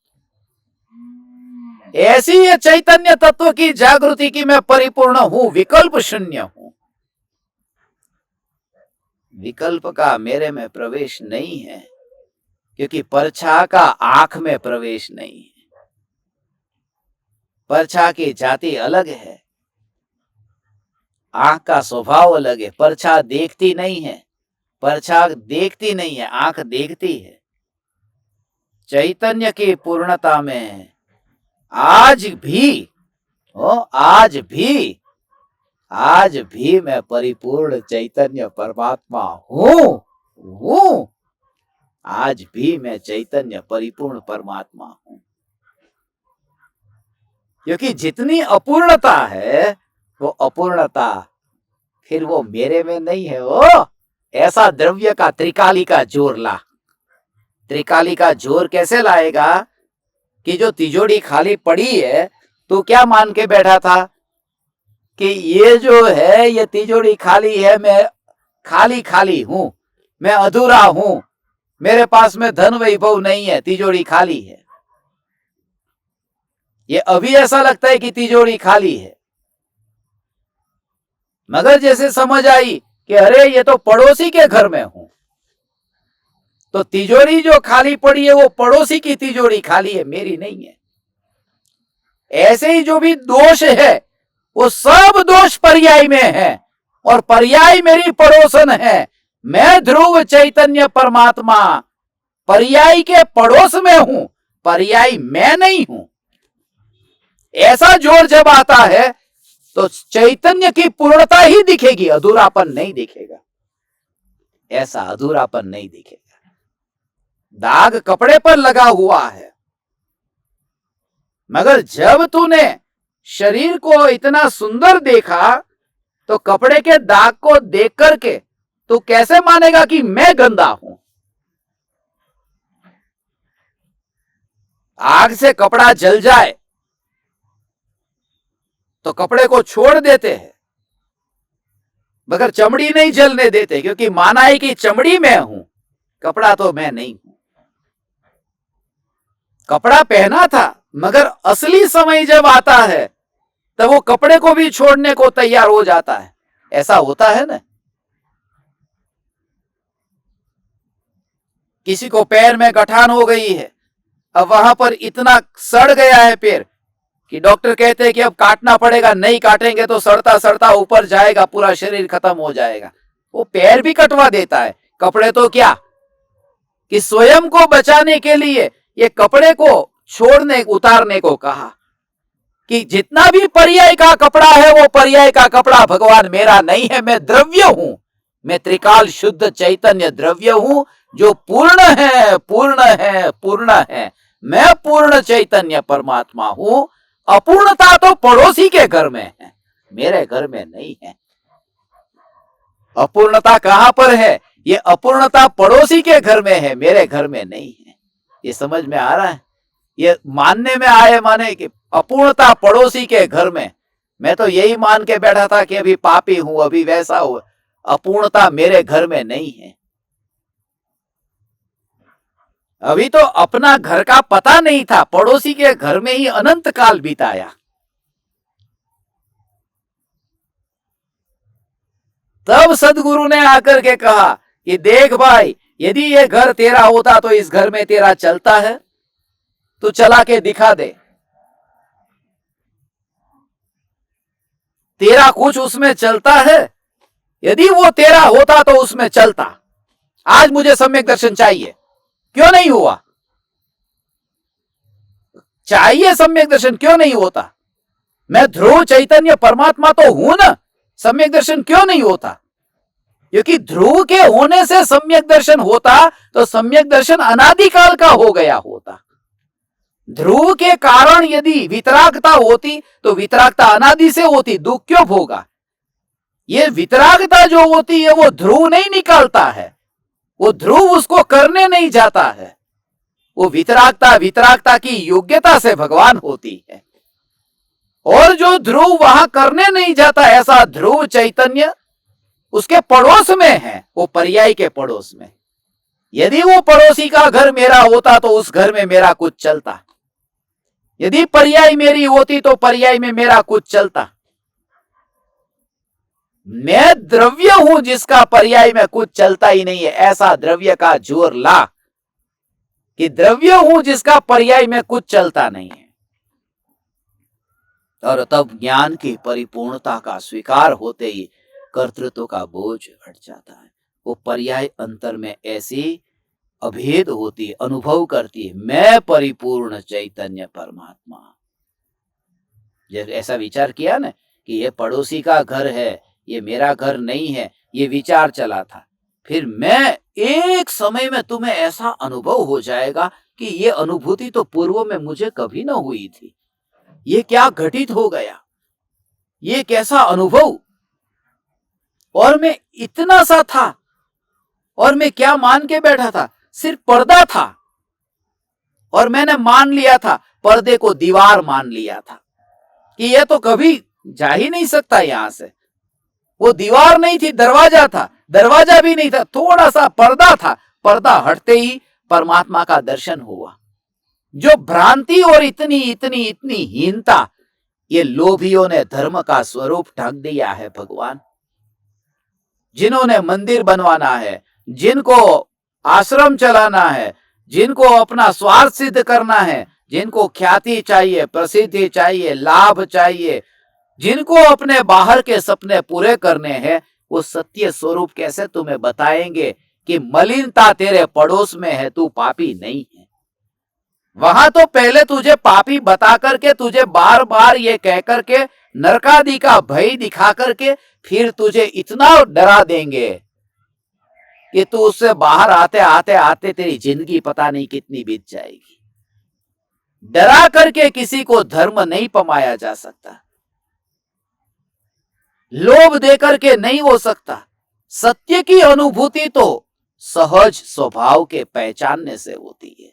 ऐसी ये चैतन्य तत्व की जागृति की मैं परिपूर्ण हूं, विकल्प शून्य हूं। विकल्प का मेरे में प्रवेश नहीं है, क्योंकि परछा का आंख में प्रवेश नहीं है। परछा की जाति अलग है, आंख का स्वभाव अलग है। परछा देखती नहीं है, परछा देखती नहीं है, आंख देखती है। चैतन्य की पूर्णता में आज भी, आज भी मैं परिपूर्ण चैतन्य परमात्मा हूं। आज भी मैं चैतन्य परिपूर्ण परमात्मा हूं। क्योंकि जितनी अपूर्णता है वो अपूर्णता फिर वो मेरे में नहीं है। ऐसा द्रव्य का त्रिकाली का जोर ला। त्रिकाली का जोर कैसे लाएगा कि जो तिजोरी खाली पड़ी है, तो क्या मान के बैठा था कि ये जो है ये तिजोरी खाली है, मैं खाली खाली हूं, मैं अधूरा हूं, मेरे पास में धन वैभव नहीं है, तिजोरी खाली है। ये अभी ऐसा लगता है कि तिजोरी खाली है, मगर जैसे समझ आई कि अरे ये तो पड़ोसी के घर में हूं, तो तिजोरी जो खाली पड़ी है वो पड़ोसी की तिजोरी खाली है, मेरी नहीं है। ऐसे ही जो भी दोष है वो सब दोष पर्याय में है, और पर्याय मेरी पड़ोसन है। मैं ध्रुव चैतन्य परमात्मा पर्याय के पड़ोस में हूं, पर्याय मैं नहीं हूं। ऐसा जोर जब आता है तो चैतन्य की पूर्णता ही दिखेगी, अधूरापन नहीं दिखेगा। ऐसा अधूरापन नहीं दिखेगा। दाग कपड़े पर लगा हुआ है, मगर जब तूने शरीर को इतना सुंदर देखा तो कपड़े के दाग को देख करके तू कैसे मानेगा कि मैं गंदा हूं। आग से कपड़ा जल जाए तो कपड़े को छोड़ देते हैं, मगर चमड़ी नहीं जलने देते, क्योंकि माना है कि चमड़ी मैं हूं, कपड़ा तो मैं नहीं हूं। कपड़ा पहना था, मगर असली समय जब आता है तब वो कपड़े को भी छोड़ने को तैयार हो जाता है। ऐसा होता है ना। किसी को पैर में गठान हो गई है, अब वहां पर इतना सड़ गया है पैर कि डॉक्टर कहते हैं कि अब काटना पड़ेगा, नहीं काटेंगे तो सड़ता सड़ता ऊपर जाएगा, पूरा शरीर खत्म हो जाएगा। वो पैर भी कटवा देता है। कपड़े तो क्या कि स्वयं को बचाने के लिए ये कपड़े को छोड़ने उतारने को कहा कि जितना भी पर्याय का कपड़ा है वो पर्याय का कपड़ा भगवान मेरा नहीं है। मैं द्रव्य हूं, मैं त्रिकाल शुद्ध चैतन्य द्रव्य हूं जो पूर्ण है, पूर्ण है, पूर्ण है। मैं पूर्ण चैतन्य परमात्मा हूं। अपूर्णता तो पड़ोसी के घर में है, मेरे घर में नहीं है। अपूर्णता कहां पर है? ये अपूर्णता पड़ोसी के घर में है, मेरे घर में नहीं है। ये समझ में आ रहा है? ये मानने में आए माने कि अपूर्णता पड़ोसी के घर में। मैं तो यही मान के बैठा था कि अभी पापी हूं, अभी वैसा हूं। अपूर्णता मेरे घर में नहीं है। अभी तो अपना घर का पता नहीं था, पड़ोसी के घर में ही अनंत काल बिताया। तब सदगुरु ने आकर के कहा कि देख भाई, यदि ये घर तेरा होता तो इस घर में तेरा चलता है, तू चला के दिखा दे। तेरा कुछ उसमें चलता है? यदि वो तेरा होता तो उसमें चलता। आज मुझे सम्यक दर्शन चाहिए, क्यों नहीं हुआ? चाहिए सम्यक दर्शन, क्यों नहीं होता? मैं ध्रुव चैतन्य परमात्मा तो हूं ना, सम्यक दर्शन क्यों नहीं होता? क्योंकि ध्रुव के होने से सम्यक दर्शन होता तो सम्यक दर्शन अनादिकाल का हो गया होता। ध्रुव के कारण यदि वितरागता होती तो वितरागता अनादि से होती, दुख क्यों भोगा? ये वितरागता जो होती है वो ध्रुव नहीं निकालता है, वो ध्रुव उसको करने नहीं जाता है। वो वितरागता की योग्यता से भगवान होती है। और जो ध्रुव वहां करने नहीं जाता, ऐसा ध्रुव चैतन्य उसके पड़ोस में है, वो पर्याय के पड़ोस में। यदि वो पड़ोसी का घर मेरा होता तो उस घर में मेरा कुछ चलता। यदि पर्याय मेरी होती तो पर्याय में मेरा कुछ चलता। मैं द्रव्य हूं जिसका पर्याय में कुछ चलता ही नहीं है। ऐसा द्रव्य का जोर ला कि द्रव्य हूं जिसका पर्याय में कुछ चलता नहीं है। और तब ज्ञान की परिपूर्णता का स्वीकार होते ही कर्तृत्व का बोझ हट जाता है। वो पर्याय अंतर में ऐसी अभेद होती है, अनुभव करती है, मैं परिपूर्ण चैतन्य परमात्मा। जब ऐसा विचार किया ना कि ये पड़ोसी का घर है, ये मेरा घर नहीं है, ये विचार चला था, फिर मैं एक समय में तुम्हें ऐसा अनुभव हो जाएगा कि ये अनुभूति तो पूर्व में मुझे कभी ना हुई थी, ये क्या घटित हो गया, ये कैसा अनुभव। और मैं इतना सा था, और मैं क्या मान के बैठा था, सिर्फ पर्दा था, और मैंने मान लिया था, पर्दे को दीवार मान लिया था कि यह तो कभी जा ही नहीं सकता यहां से। वो दीवार नहीं थी, दरवाजा था, दरवाजा भी नहीं था, थोड़ा सा पर्दा था, पर्दा हटते ही परमात्मा का दर्शन हुआ। जो भ्रांति और इतनी इतनी इतनी हीनता, ये लोभियों ने धर्म का स्वरूप ढक दिया है भगवान। जिन्होंने मंदिर बनवाना है, जिनको आश्रम चलाना है, जिनको अपना स्वार्थ सिद्ध करना है, जिनको ख्याति चाहिए, प्रसिद्धि चाहिए, लाभ चाहिए, जिनको अपने बाहर के सपने पूरे करने हैं, वो सत्य स्वरूप कैसे तुम्हें बताएंगे कि मलिनता तेरे पड़ोस में है, तू पापी नहीं है। वहां तो पहले तुझे पापी बता करके, तुझे बार बार ये कह करके, नरकादि का भय दिखा करके, फिर तुझे इतना डरा देंगे कि तू उससे बाहर आते आते आते तेरी जिंदगी पता नहीं कितनी बीत जाएगी। डरा करके किसी को धर्म नहीं पमाया जा सकता, लोभ देकर के नहीं हो सकता। सत्य की अनुभूति तो सहज स्वभाव के पहचानने से होती है।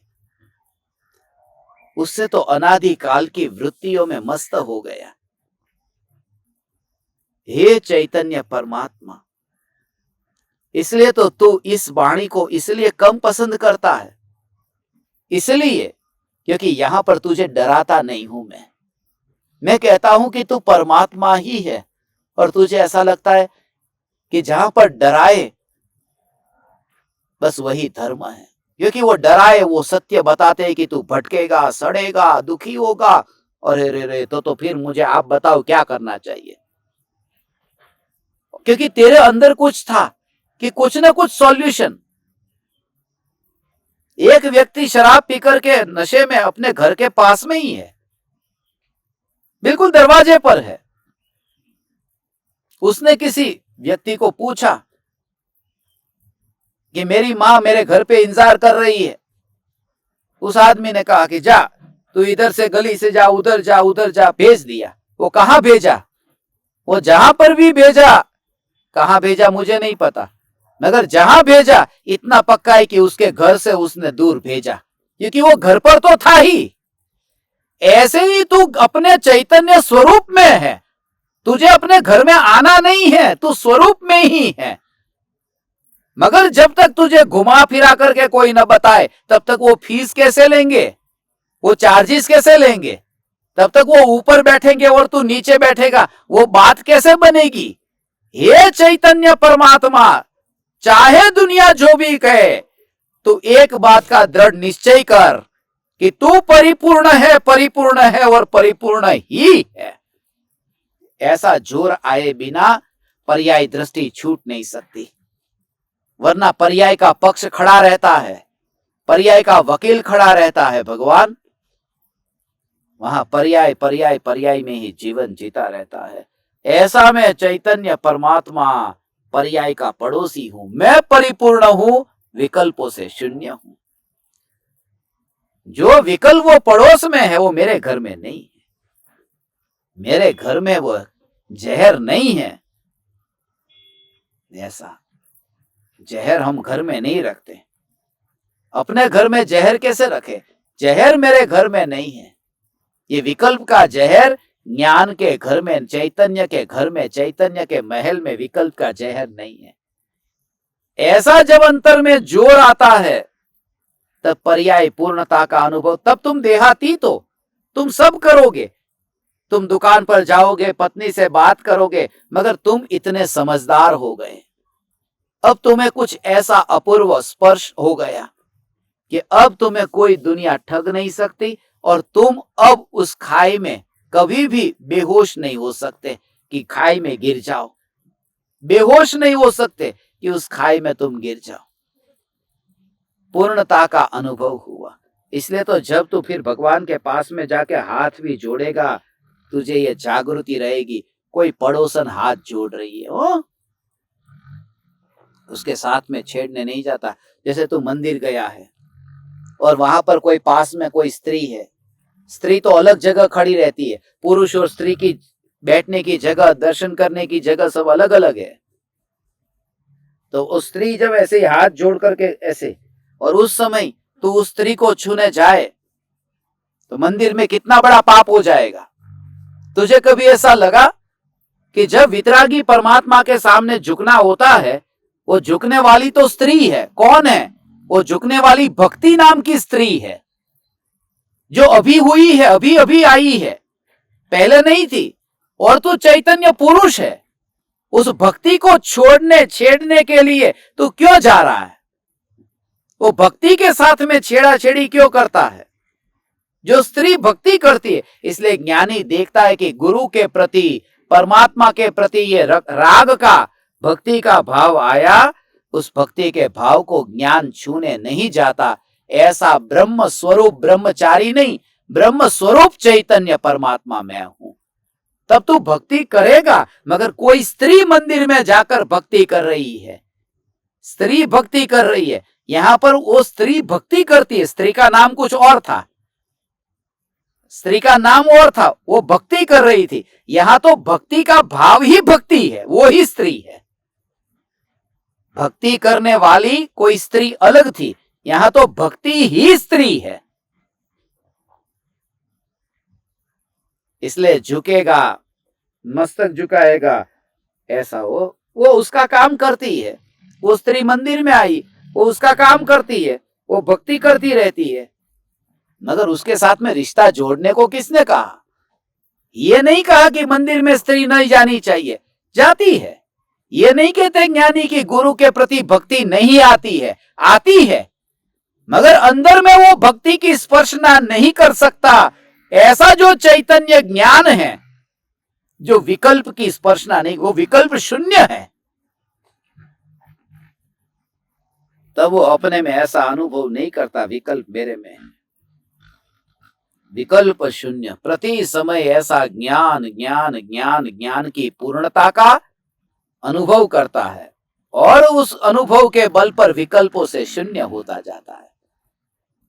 उससे तो अनादिकाल की वृत्तियों में मस्त हो गया। हे चैतन्य परमात्मा, इसलिए तो तू इस वाणी को इसलिए कम पसंद करता है, इसलिए क्योंकि यहां पर तुझे डराता नहीं हूं मैं कहता हूं कि तू परमात्मा ही है, और तुझे ऐसा लगता है कि जहां पर डराए बस वही धर्म है, क्योंकि वो डराए, वो सत्य बताते हैं कि तू भटकेगा, सड़ेगा, दुखी होगा। और रे तो फिर मुझे आप बताओ क्या करना चाहिए, क्योंकि तेरे अंदर कुछ था कि कुछ ना कुछ सॉल्यूशन। एक व्यक्ति शराब पीकर के नशे में अपने घर के पास में ही है, बिल्कुल दरवाजे पर है। उसने किसी व्यक्ति को पूछा कि मेरी मां मेरे घर पे इंतजार कर रही है। उस आदमी ने कहा कि जा, तू इधर से गली से जा, उधर जा, उधर जा। भेज दिया। वो कहां भेजा, वो जहां पर भी भेजा, कहां भेजा मुझे नहीं पता, मगर जहां भेजा इतना पक्का है कि उसके घर से उसने दूर भेजा, क्योंकि वो घर पर तो था ही। ऐसे ही तू अपने चैतन्य स्वरूप में है, तुझे अपने घर में आना नहीं है, तू स्वरूप में ही है। मगर जब तक तुझे घुमा फिरा करके कोई न बताए, तब तक वो फीस कैसे लेंगे, वो चार्जेस कैसे लेंगे, तब तक वो ऊपर बैठेंगे और तू नीचे बैठेगा, वो बात कैसे बनेगी। हे चैतन्य परमात्मा, चाहे दुनिया जो भी कहे, तू एक बात का दृढ़ निश्चय कर कि तू परिपूर्ण है और परिपूर्ण ही है। ऐसा जोर आए बिना पर्याय दृष्टि छूट नहीं सकती, वरना पर्याय का पक्ष खड़ा रहता है, पर्याय का वकील खड़ा रहता है भगवान। वहां पर्याय पर्याय पर्याय में ही जीवन जीता रहता है। ऐसा मैं चैतन्य परमात्मा पर्याय का पड़ोसी हूं, मैं परिपूर्ण हूं, विकल्पों से शून्य हूं। जो विकल्प वो पड़ोस में है वो मेरे घर में नहीं है, मेरे घर में वो जहर नहीं है। ऐसा जहर हम घर में नहीं रखते, अपने घर में जहर कैसे रखे, जहर मेरे घर में नहीं है। ये विकल्प का जहर ज्ञान के घर में, चैतन्य के घर में, चैतन्य के महल में विकल्प का जहर नहीं है। ऐसा जब अंतर में जोर आता है, तब पर्याय पूर्णता का अनुभव, तब तुम देहातीत हो, तुम सब करोगे, तुम दुकान पर जाओगे, पत्नी से बात करोगे, मगर तुम इतने समझदार हो गए, अब तुम्हें कुछ ऐसा अपूर्व स्पर्श हो गया कि अब तुम्हें कोई दुनिया ठग नहीं सकती, और तुम अब उस खाई में कभी भी बेहोश नहीं हो सकते कि खाई में गिर जाओ, बेहोश नहीं हो सकते कि उस खाई में तुम गिर जाओ। पूर्णता का अनुभव हुआ। इसलिए तो जब तू फिर भगवान के पास में जाके हाथ भी जोड़ेगा, तुझे ये जागृति रहेगी, कोई पड़ोसन हाथ जोड़ रही है, ओ उसके साथ में छेड़ने नहीं जाता। जैसे तू मंदिर गया है और वहां पर कोई पास में कोई स्त्री है, स्त्री तो अलग जगह खड़ी रहती है, पुरुष और स्त्री की बैठने की जगह, दर्शन करने की जगह सब अलग अलग है। तो उस स्त्री जब ऐसे हाथ जोड़ करके ऐसे, और उस समय तू उस स्त्री को छूने जाए तो मंदिर में कितना बड़ा पाप हो जाएगा। तुझे कभी ऐसा लगा कि जब वितरागी परमात्मा के सामने झुकना होता है, वो झुकने वाली तो स्त्री है, कौन है वो? झुकने वाली भक्ति नाम की स्त्री है, जो अभी हुई है, अभी अभी आई है, पहले नहीं थी। और तू चैतन्य पुरुष है, उस भक्ति को छोड़ने छेड़ने के लिए तू क्यों जा रहा है? वो भक्ति के साथ में छेड़ाछेड़ी क्यों करता है? जो स्त्री भक्ति करती है। इसलिए ज्ञानी देखता है कि गुरु के प्रति, परमात्मा के प्रति ये राग का, भक्ति का भाव आया, उस भक्ति के भाव को ज्ञान छूने नहीं जाता। ऐसा ब्रह्म स्वरूप ब्रह्मचारी नहीं, ब्रह्म स्वरूप चैतन्य परमात्मा मैं हूं। तब तू भक्ति करेगा। मगर कोई स्त्री मंदिर में जाकर भक्ति कर रही है, स्त्री भक्ति कर रही है, यहां पर वो स्त्री भक्ति करती है, स्त्री का नाम कुछ और था, स्त्री का नाम और था, वो भक्ति कर रही थी। यहां तो भक्ति का भाव ही भक्ति है, वो ही स्त्री है। भक्ति करने वाली कोई स्त्री अलग थी, यहां तो भक्ति ही स्त्री है। इसलिए झुकेगा, मस्तक झुकाएगा, ऐसा वो उसका काम करती है। वो स्त्री मंदिर में आई, वो उसका काम करती है, वो भक्ति करती रहती है। मगर उसके साथ में रिश्ता जोड़ने को किसने कहा? ये नहीं कहा कि मंदिर में स्त्री नहीं जानी चाहिए, जाती है। ये नहीं कहते ज्ञानी कि गुरु के प्रति भक्ति नहीं आती है, आती है, मगर अंदर में वो भक्ति की स्पर्शना नहीं कर सकता। ऐसा जो चैतन्य ज्ञान है, जो विकल्प की स्पर्शना नहीं, वो विकल्प शून्य है, तब वो अपने में ऐसा अनुभव नहीं करता विकल्प मेरे में है। विकल्प शून्य, प्रति समय ऐसा ज्ञान ज्ञान ज्ञान ज्ञान की पूर्णता का अनुभव करता है, और उस अनुभव के बल पर विकल्पों से शून्य होता जाता है।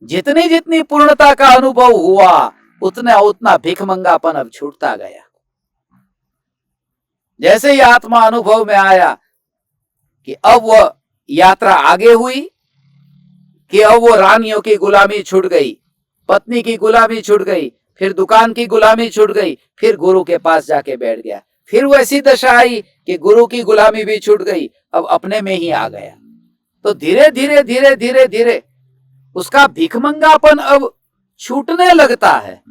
जितनी जितनी पूर्णता का अनुभव हुआ, उतना उतना भिखमंगापन अब छूटता गया। जैसे ही आत्मा अनुभव में आया कि अब वह यात्रा आगे हुई, कि अब वो रानियों की गुलामी छूट गई, पत्नी की गुलामी छूट गई, फिर दुकान की गुलामी छूट गई, फिर गुरु के पास जाके बैठ गया। फिर वैसी दशा आई कि गुरु की गुलामी भी छूट गई, अब अपने में ही आ गया। तो धीरे धीरे धीरे धीरे धीरे उसका भिखमंगापन अब छूटने लगता है,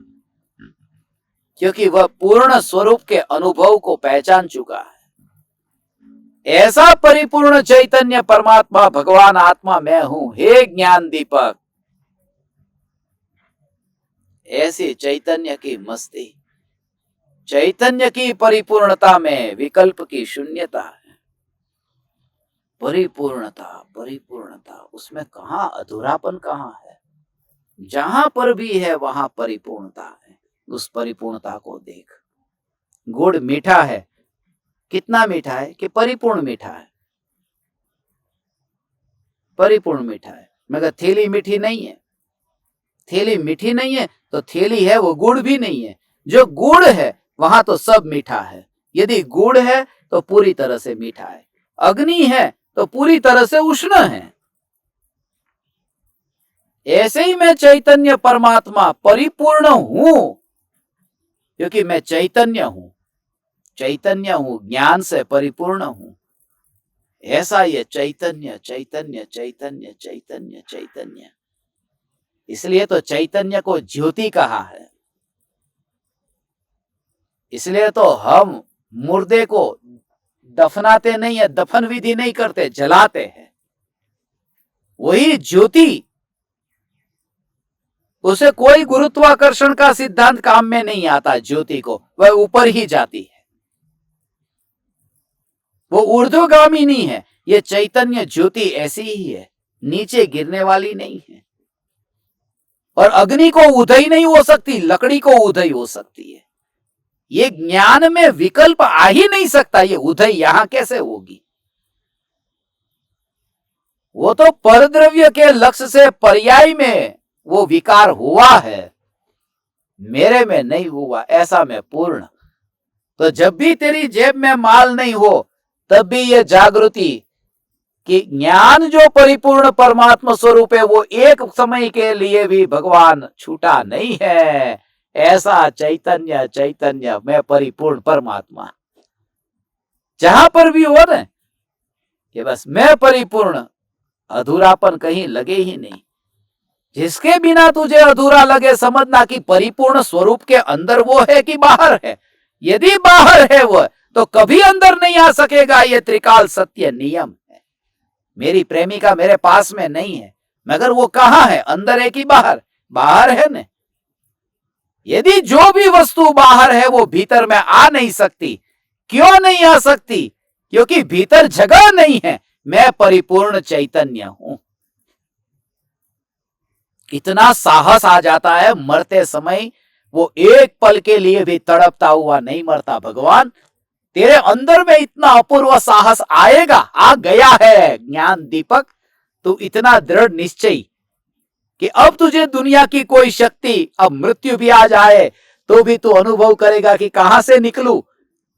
क्योंकि वह पूर्ण स्वरूप के अनुभव को पहचान चुका है। ऐसा परिपूर्ण चैतन्य परमात्मा भगवान आत्मा मैं हूं, हे ज्ञान दीपक। ऐसी चैतन्य की मस्ती, चैतन्य की परिपूर्णता में विकल्प की शून्यता है। परिपूर्णता, परिपूर्णता, उसमें कहां अधूरापन कहां है? जहां पर भी है वहां परिपूर्णता है। उस परिपूर्णता को देख। गुड़ मीठा है, कितना मीठा है कि परिपूर्ण मीठा है, परिपूर्ण मीठा है। मगर थैली मीठी नहीं है, थैली मीठी नहीं है तो थैली है वो गुड़ भी नहीं है। जो गुड़ है वहां तो सब मीठा है। यदि गुड़ है तो पूरी तरह से मीठा है, अग्नि है तो पूरी तरह से उष्ण है। ऐसे ही मैं चैतन्य परमात्मा परिपूर्ण हूं, क्योंकि मैं चैतन्य हूं, चैतन्य हूं, ज्ञान से परिपूर्ण हूं। ऐसा ये चैतन्य चैतन्य चैतन्य चैतन्य चैतन्य, इसलिए तो चैतन्य को ज्योति कहा है। इसलिए तो हम मुर्दे को दफनाते नहीं है, दफन विधि नहीं करते, जलाते हैं। वही ज्योति, उसे कोई गुरुत्वाकर्षण का सिद्धांत काम में नहीं आता। ज्योति को वह ऊपर ही जाती है, वो ऊर्ध्वगामी नहीं है। ये चैतन्य ज्योति ऐसी ही है, नीचे गिरने वाली नहीं है। और अग्नि को उधई नहीं हो सकती, लकड़ी को उधई हो सकती है। ये ज्ञान में विकल्प आ ही नहीं सकता, ये उधई यहां कैसे होगी? वो तो परद्रव्य के लक्ष्य से पर्याय में वो विकार हुआ है, मेरे में नहीं हुआ, ऐसा मैं पूर्ण। तो जब भी तेरी जेब में माल नहीं हो तब भी ये जागृति कि ज्ञान जो परिपूर्ण परमात्मा स्वरूप है वो एक समय के लिए भी भगवान छूटा नहीं है। ऐसा चैतन्य, चैतन्य मैं परिपूर्ण परमात्मा, जहां पर भी हो ना कि बस मैं परिपूर्ण, अधूरापन कहीं लगे ही नहीं। जिसके बिना तुझे अधूरा लगे समझना कि परिपूर्ण स्वरूप के अंदर वो है कि बाहर है। यदि बाहर है वो तो कभी अंदर नहीं आ सकेगा, ये त्रिकाल सत्य नियम है। मेरी प्रेमिका मेरे पास में नहीं है, मगर वो कहां है, अंदर है कि बाहर? बाहर है न। यदि जो भी वस्तु बाहर है वो भीतर में आ नहीं सकती। क्यों नहीं आ सकती? क्योंकि भीतर जगह नहीं है। मैं परिपूर्ण चैतन्य हूं। इतना साहस आ जाता है, मरते समय वो एक पल के लिए भी तड़पता हुआ नहीं मरता। भगवान तेरे अंदर में इतना अपूर्व साहस आएगा, आ गया है ज्ञान दीपक। तू इतना दृढ़ निश्चय कि अब तुझे दुनिया की कोई शक्ति, अब मृत्यु भी आ जाए तो भी तू अनुभव करेगा कि कहां से निकलूं,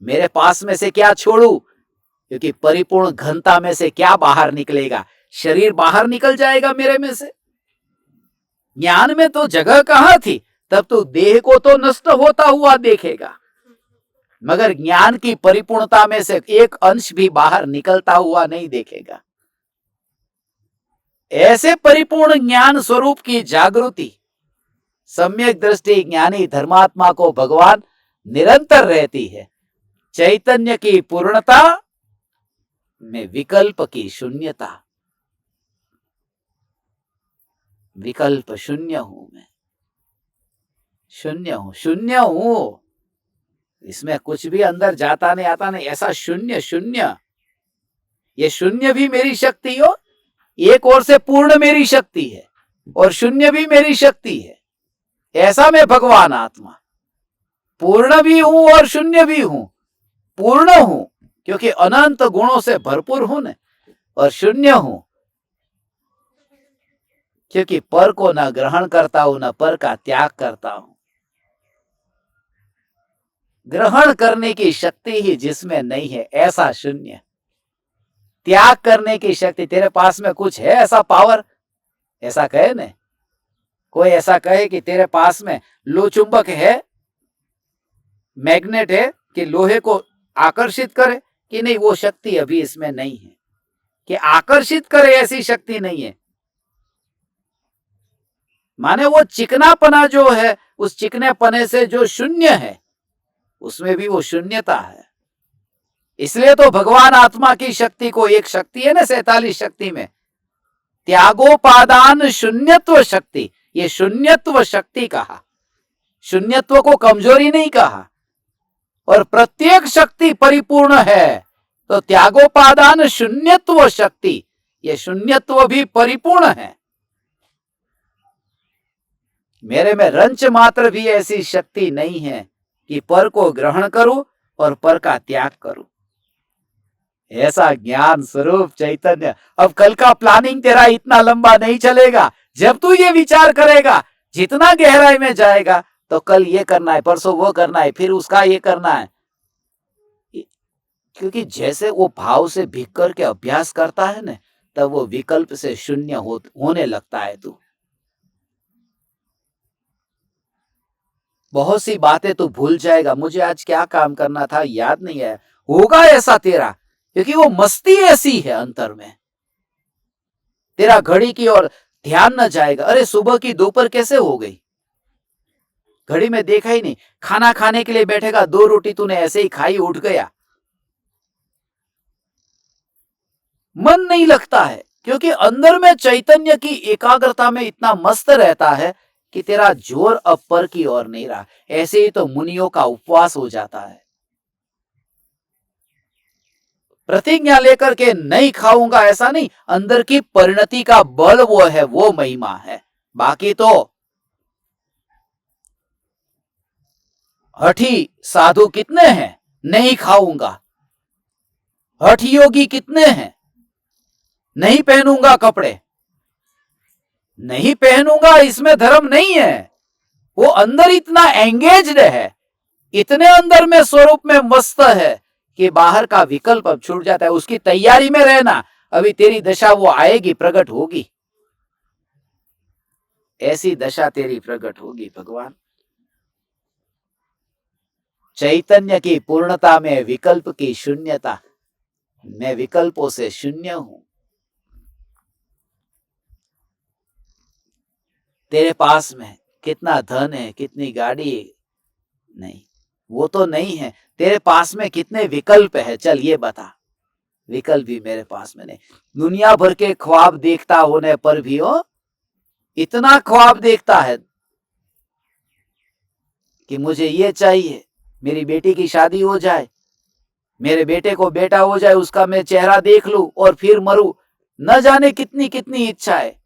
मेरे पास में से क्या छोड़ू। क्योंकि परिपूर्ण घनता में से क्या बाहर निकलेगा? शरीर बाहर निकल जाएगा मेरे में से। ज्ञान में तो जगह कहां थी? तब तो देह को तो नष्ट होता हुआ देखेगा, मगर ज्ञान की परिपूर्णता में से एक अंश भी बाहर निकलता हुआ नहीं देखेगा। ऐसे परिपूर्ण ज्ञान स्वरूप की जागृति, सम्यक दृष्टि ज्ञानी धर्मात्मा को भगवान निरंतर रहती है। चैतन्य की पूर्णता में विकल्प की शून्यता। विकल्प शून्य हूं मैं, शून्य हूं, शून्य हूं। इसमें कुछ भी अंदर जाता नहीं आता नहीं, ऐसा शून्य शून्य। ये शून्य भी मेरी शक्ति हो, एक ओर से पूर्ण मेरी शक्ति है और शून्य भी मेरी शक्ति है। ऐसा मैं भगवान आत्मा पूर्ण भी हूं और शून्य भी हूं। पूर्ण हूं क्योंकि अनंत गुणों से भरपूर हूं न, और शून्य हूं क्योंकि पर को न ग्रहण करता हूं न पर का त्याग करता हूं। ग्रहण करने की शक्ति ही जिसमें नहीं है, ऐसा शून्य। त्याग करने की शक्ति तेरे पास में कुछ है, ऐसा पावर? ऐसा कहे न, कोई ऐसा कहे कि तेरे पास में लो चुंबक है, मैग्नेट है कि लोहे को आकर्षित करे, कि नहीं, वो शक्ति अभी इसमें नहीं है कि आकर्षित करे, ऐसी शक्ति नहीं है। माने वो चिकनापना जो है, उस चिकनेपने से जो शून्य है उसमें भी वो शून्यता है। इसलिए तो भगवान आत्मा की शक्ति को, एक शक्ति है ना 47 शक्ति में, त्यागोपादान शून्यत्व शक्ति, ये शून्यत्व शक्ति कहा। शून्यत्व को कमजोरी नहीं कहा। और प्रत्येक शक्ति परिपूर्ण है तो त्यागोपादान शून्यत्व शक्ति, ये शून्यत्व भी परिपूर्ण है। मेरे में रंच मात्र भी ऐसी शक्ति नहीं है कि पर को ग्रहण करूं और पर का त्याग करूं। ऐसा ज्ञान स्वरूप चैतन्य। अब कल का प्लानिंग तेरा इतना लंबा नहीं चलेगा। जब तू ये विचार करेगा, जितना गहराई में जाएगा, तो कल ये करना है, परसों वो करना है, फिर उसका ये करना है। क्योंकि जैसे वो भाव से भीग करके अभ्यास करता है ना, तब वो विकल्प से शून्य होने लगता है। तू बहुत सी बातें तो भूल जाएगा। मुझे आज क्या काम करना था याद नहीं है, होगा ऐसा तेरा, क्योंकि वो मस्ती ऐसी है अंतर में। तेरा घड़ी की ओर ध्यान न जाएगा। अरे सुबह की दोपहर कैसे हो गई, घड़ी में देखा ही नहीं। खाना खाने के लिए बैठेगा, 2 रोटी तूने ऐसे ही खाई, उठ गया, मन नहीं लगता है। क्योंकि अंदर में चैतन्य की एकाग्रता में इतना मस्त रहता है कि तेरा जोर अब पर की ओर नहीं रहा। ऐसे ही तो मुनियों का उपवास हो जाता है। प्रतिज्ञा लेकर के नहीं खाऊंगा ऐसा नहीं, अंदर की परिणति का बल वो है, वो महिमा है। बाकी तो हठी साधु कितने हैं, नहीं खाऊंगा। हठ योगी कितने हैं, नहीं पहनूंगा कपड़े, नहीं पहनूंगा, इसमें धर्म नहीं है। वो अंदर इतना एंगेज्ड है, इतने अंदर में स्वरूप में मस्त है कि बाहर का विकल्प अब छूट जाता है। उसकी तैयारी में रहना, अभी तेरी दशा वो आएगी, प्रकट होगी, ऐसी दशा तेरी प्रकट होगी। भगवान चैतन्य की पूर्णता में विकल्प की शून्यता, मैं विकल्पों से शून्य हूं। तेरे पास में कितना धन है, कितनी गाड़ी है, नहीं, वो तो नहीं है। तेरे पास में कितने विकल्प है, चल ये बता। विकल्प भी मेरे पास में नहीं। दुनिया भर के ख्वाब देखता होने पर भी हो, इतना ख्वाब देखता है कि मुझे ये चाहिए, मेरी बेटी की शादी हो जाए, मेरे बेटे को बेटा हो जाए, उसका मैं चेहरा देख लूं और फिर मरूं। न जाने कितनी कितनी इच्छा है।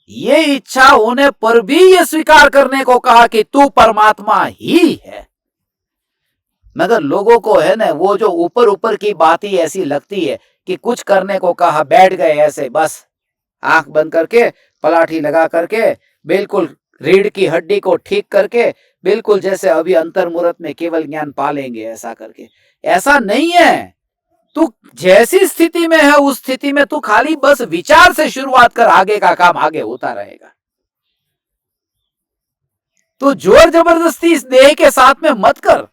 ये इच्छा होने पर भी ये स्वीकार करने को कहा कि तू परमात्मा ही है। मगर लोगों को है ना, वो जो ऊपर ऊपर की बात ही ऐसी लगती है कि कुछ करने को कहा, बैठ गए ऐसे बस आंख बंद करके, पलाठी लगा करके, बिल्कुल रीढ़ की हड्डी को ठीक करके, बिल्कुल जैसे अभी अंतर्मुहूर्त में केवल ज्ञान पा लेंगे ऐसा करके। ऐसा नहीं है। तू जैसी स्थिति में है उस स्थिति में तू खाली बस विचार से शुरुआत कर, आगे का काम आगे होता रहेगा। तू जोर जबरदस्ती इस देह के साथ में मत कर,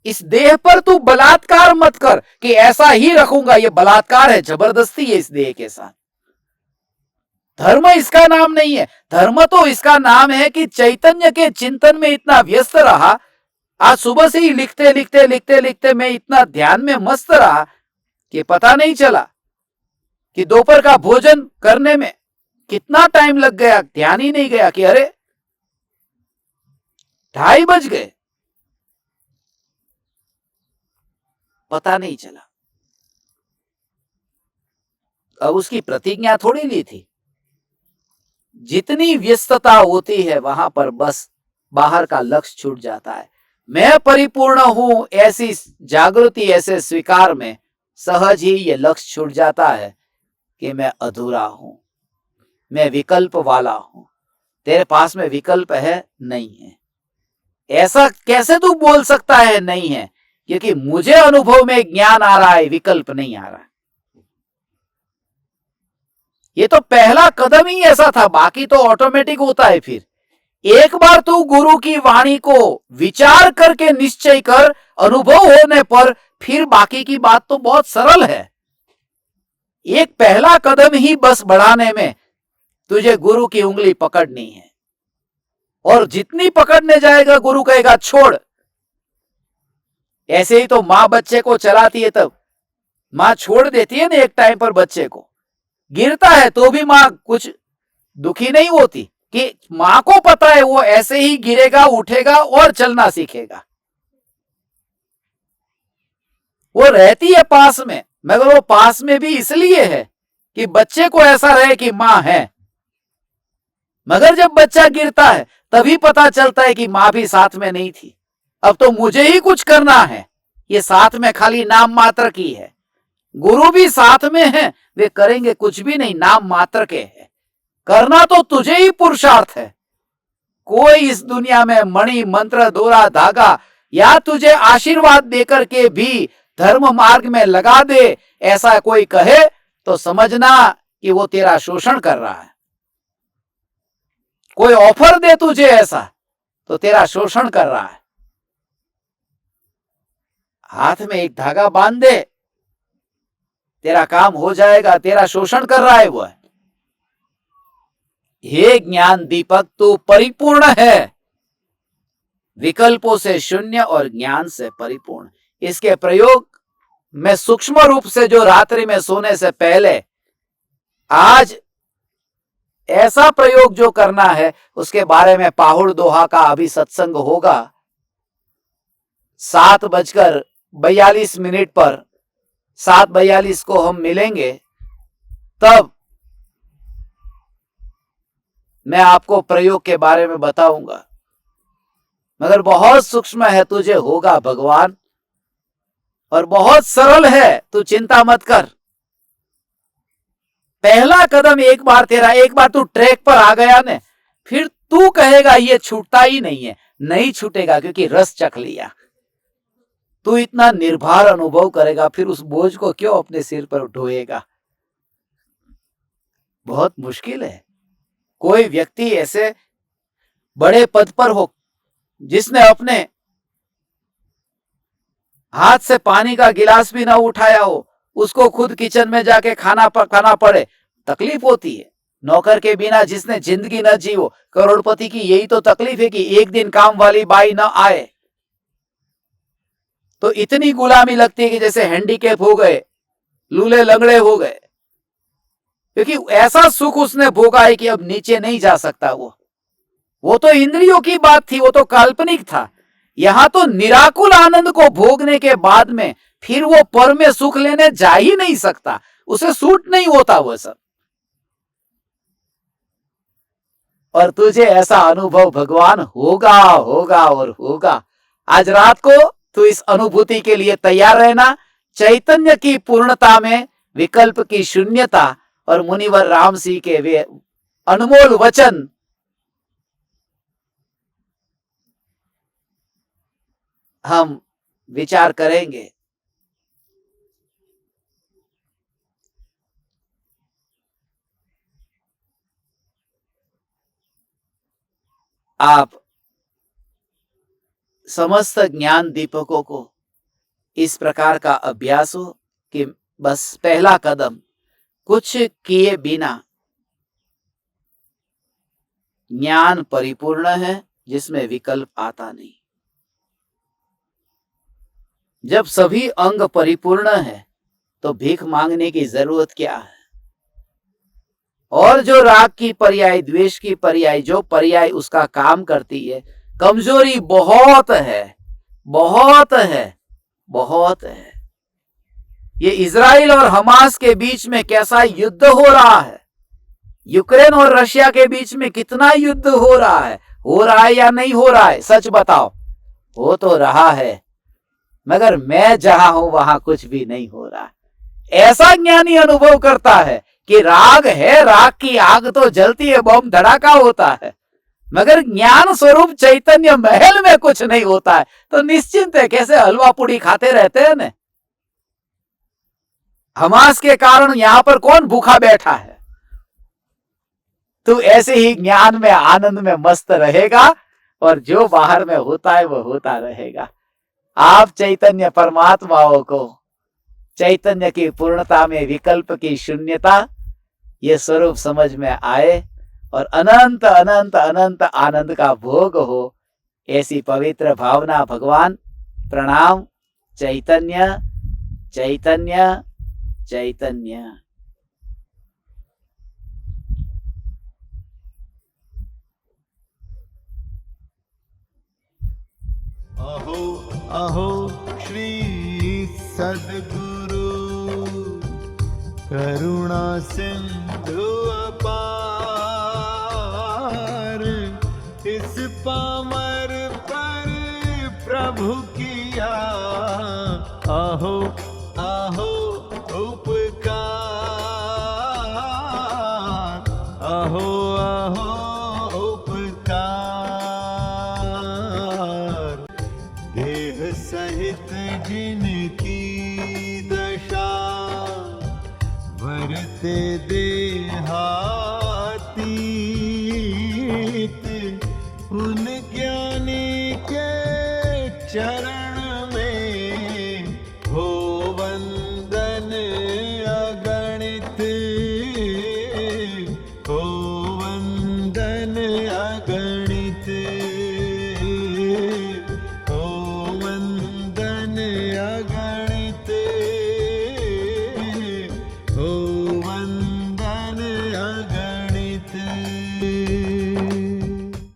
इस देह पर तू बलात्कार मत कर कि ऐसा ही रखूंगा, ये बलात्कार है, जबरदस्ती है इस देह के साथ। धर्म इसका नाम नहीं है। धर्म तो इसका नाम है कि चैतन्य के चिंतन में इतना व्यस्त रहा, आज सुबह से ही लिखते लिखते लिखते लिखते मैं इतना ध्यान में मस्त रहा कि पता नहीं चला कि दोपहर का भोजन करने में कितना टाइम लग गया, ध्यान ही नहीं गया कि अरे 2:30 बज गए, पता नहीं चला। अब उसकी प्रतिज्ञा थोड़ी ली थी। जितनी व्यस्तता होती है वहां पर बस बाहर का लक्ष्य छूट जाता है। मैं परिपूर्ण हूं ऐसी जागृति, ऐसे स्वीकार में सहज ही ये लक्ष्य छूट जाता है कि मैं अधूरा हूं, मैं विकल्प वाला हूं। तेरे पास में विकल्प है, नहीं है। ऐसा कैसे तू बोल सकता है नहीं है? क्योंकि मुझे अनुभव में ज्ञान आ रहा है, विकल्प नहीं आ रहा है। ये तो पहला कदम ही ऐसा था, बाकी तो ऑटोमेटिक होता है। फिर एक बार तू गुरु की वाणी को विचार करके निश्चय कर, अनुभव होने पर फिर बाकी की बात तो बहुत सरल है। एक पहला कदम ही बस बढ़ाने में तुझे गुरु की उंगली पकड़नी है, और जितनी पकड़ने जाएगा गुरु कहेगा छोड़। ऐसे ही तो मां बच्चे को चलाती है, तब मां छोड़ देती है ना एक टाइम पर, बच्चे को गिरता है तो भी मां कुछ दुखी नहीं होती कि मां को पता है वो ऐसे ही गिरेगा, उठेगा और चलना सीखेगा। वो रहती है पास में, मगर वो पास में भी इसलिए है कि बच्चे को ऐसा रहे कि मां है। मगर जब बच्चा गिरता है तभी पता चलता है कि मां भी साथ में नहीं थी, अब तो मुझे ही कुछ करना है। ये साथ में खाली नाम मात्र की है। गुरु भी साथ में है, वे करेंगे कुछ भी नहीं, नाम मात्र के है। करना तो तुझे ही पुरुषार्थ है। कोई इस दुनिया में मणि मंत्र दोरा धागा या तुझे आशीर्वाद देकर के भी धर्म मार्ग में लगा दे, ऐसा कोई कहे तो समझना कि वो तेरा शोषण कर रहा है। कोई ऑफर दे तुझे ऐसा तो तेरा शोषण कर रहा है। हाथ में एक धागा बांध दे, तेरा काम हो जाएगा, तेरा शोषण कर रहा है वो। हे ज्ञान दीपक, तू परिपूर्ण है, विकल्पों से शून्य और ज्ञान से परिपूर्ण। इसके प्रयोग मैं सूक्ष्म रूप से जो रात्रि में सोने से पहले आज ऐसा प्रयोग जो करना है उसके बारे में पाहुड़ दोहा का अभी सत्संग होगा 7:42 पर 7:42 को हम मिलेंगे, तब मैं आपको प्रयोग के बारे में बताऊंगा। मगर बहुत सूक्ष्म है, तुझे होगा भगवान, और बहुत सरल है, तू चिंता मत कर। पहला कदम एक बार तू ट्रैक पर आ गया ने, फिर तू कहेगा ये छूटता ही नहीं है। नहीं छूटेगा, क्योंकि रस चख लिया। तू इतना निर्भर अनुभव करेगा, फिर उस बोझ को क्यों अपने सिर पर ढोएगा। बहुत मुश्किल है। कोई व्यक्ति ऐसे बड़े पद पर हो जिसने अपने हाथ से पानी का गिलास भी ना उठाया हो, उसको खुद किचन में जाके खाना पकाना पड़े, तकलीफ होती है। नौकर के बिना जिसने जिंदगी न जी हो, करोड़पति की यही तो तकलीफ है कि एक दिन काम वाली बाई न आए तो इतनी गुलामी लगती है कि जैसे हैंडीकैप हो गए, लूले लंगड़े हो गए। क्योंकि ऐसा सुख उसने भोगा है कि अब नीचे नहीं जा सकता। वो तो इंद्रियों की बात थी, वो तो काल्पनिक था। यहां तो निराकुल आनंद को भोगने के बाद में फिर वो पर में सुख लेने जा ही नहीं सकता, उसे सूट नहीं होता वो सब। और तुझे ऐसा अनुभव भगवान होगा होगा और होगा। आज रात को तू इस अनुभूति के लिए तैयार रहना। चैतन्य की पूर्णता में विकल्प की शून्यता और मुनिवर राम सिंह के वे अनमोल वचन हम विचार करेंगे। आप समस्त ज्ञान दीपकों को इस प्रकार का अभ्यास हो कि बस पहला कदम कुछ किए बिना ज्ञान परिपूर्ण है, जिसमें विकल्प आता नहीं। जब सभी अंग परिपूर्ण है तो भीख मांगने की जरूरत क्या है। और जो राग की पर्याय, द्वेष की पर्याय, जो पर्याय उसका काम करती है, कमजोरी बहुत है, बहुत है, बहुत है। ये इजराइल और हमास के बीच में कैसा युद्ध हो रहा है, यूक्रेन और रशिया के बीच में कितना युद्ध हो रहा है या नहीं हो रहा है, सच बताओ। हो तो रहा है, मगर मैं जहां हूं वहां कुछ भी नहीं हो रहा। ऐसा ज्ञानी अनुभव करता है कि राग है, राग की आग तो जलती है, बम धड़ाका होता है, मगर ज्ञान स्वरूप चैतन्य महल में कुछ नहीं होता है। तो निश्चिंत है, कैसे हलवा पूड़ी खाते रहते हैं ना। हमास के कारण यहां पर कौन भूखा बैठा है। तू ऐसे ही ज्ञान में, आनंद में मस्त रहेगा, और जो बाहर में होता है वो होता रहेगा। आप चैतन्य परमात्माओं को चैतन्य की पूर्णता में विकल्प की शून्यता, ये स्वरूप समझ में आए और अनंत अनंत अनंत आनंद का भोग हो, ऐसी पवित्र भावना। भगवान प्रणाम। चैतन्य चैतन्य चैतन्य। अहो अहो श्री सद्गुरु करुणा सिंधु अपार, इस पामर पर प्रभु किया अहो अहो उपकार, अहो अहो उपकार। देह सहित जिनकी दशा, वरते दे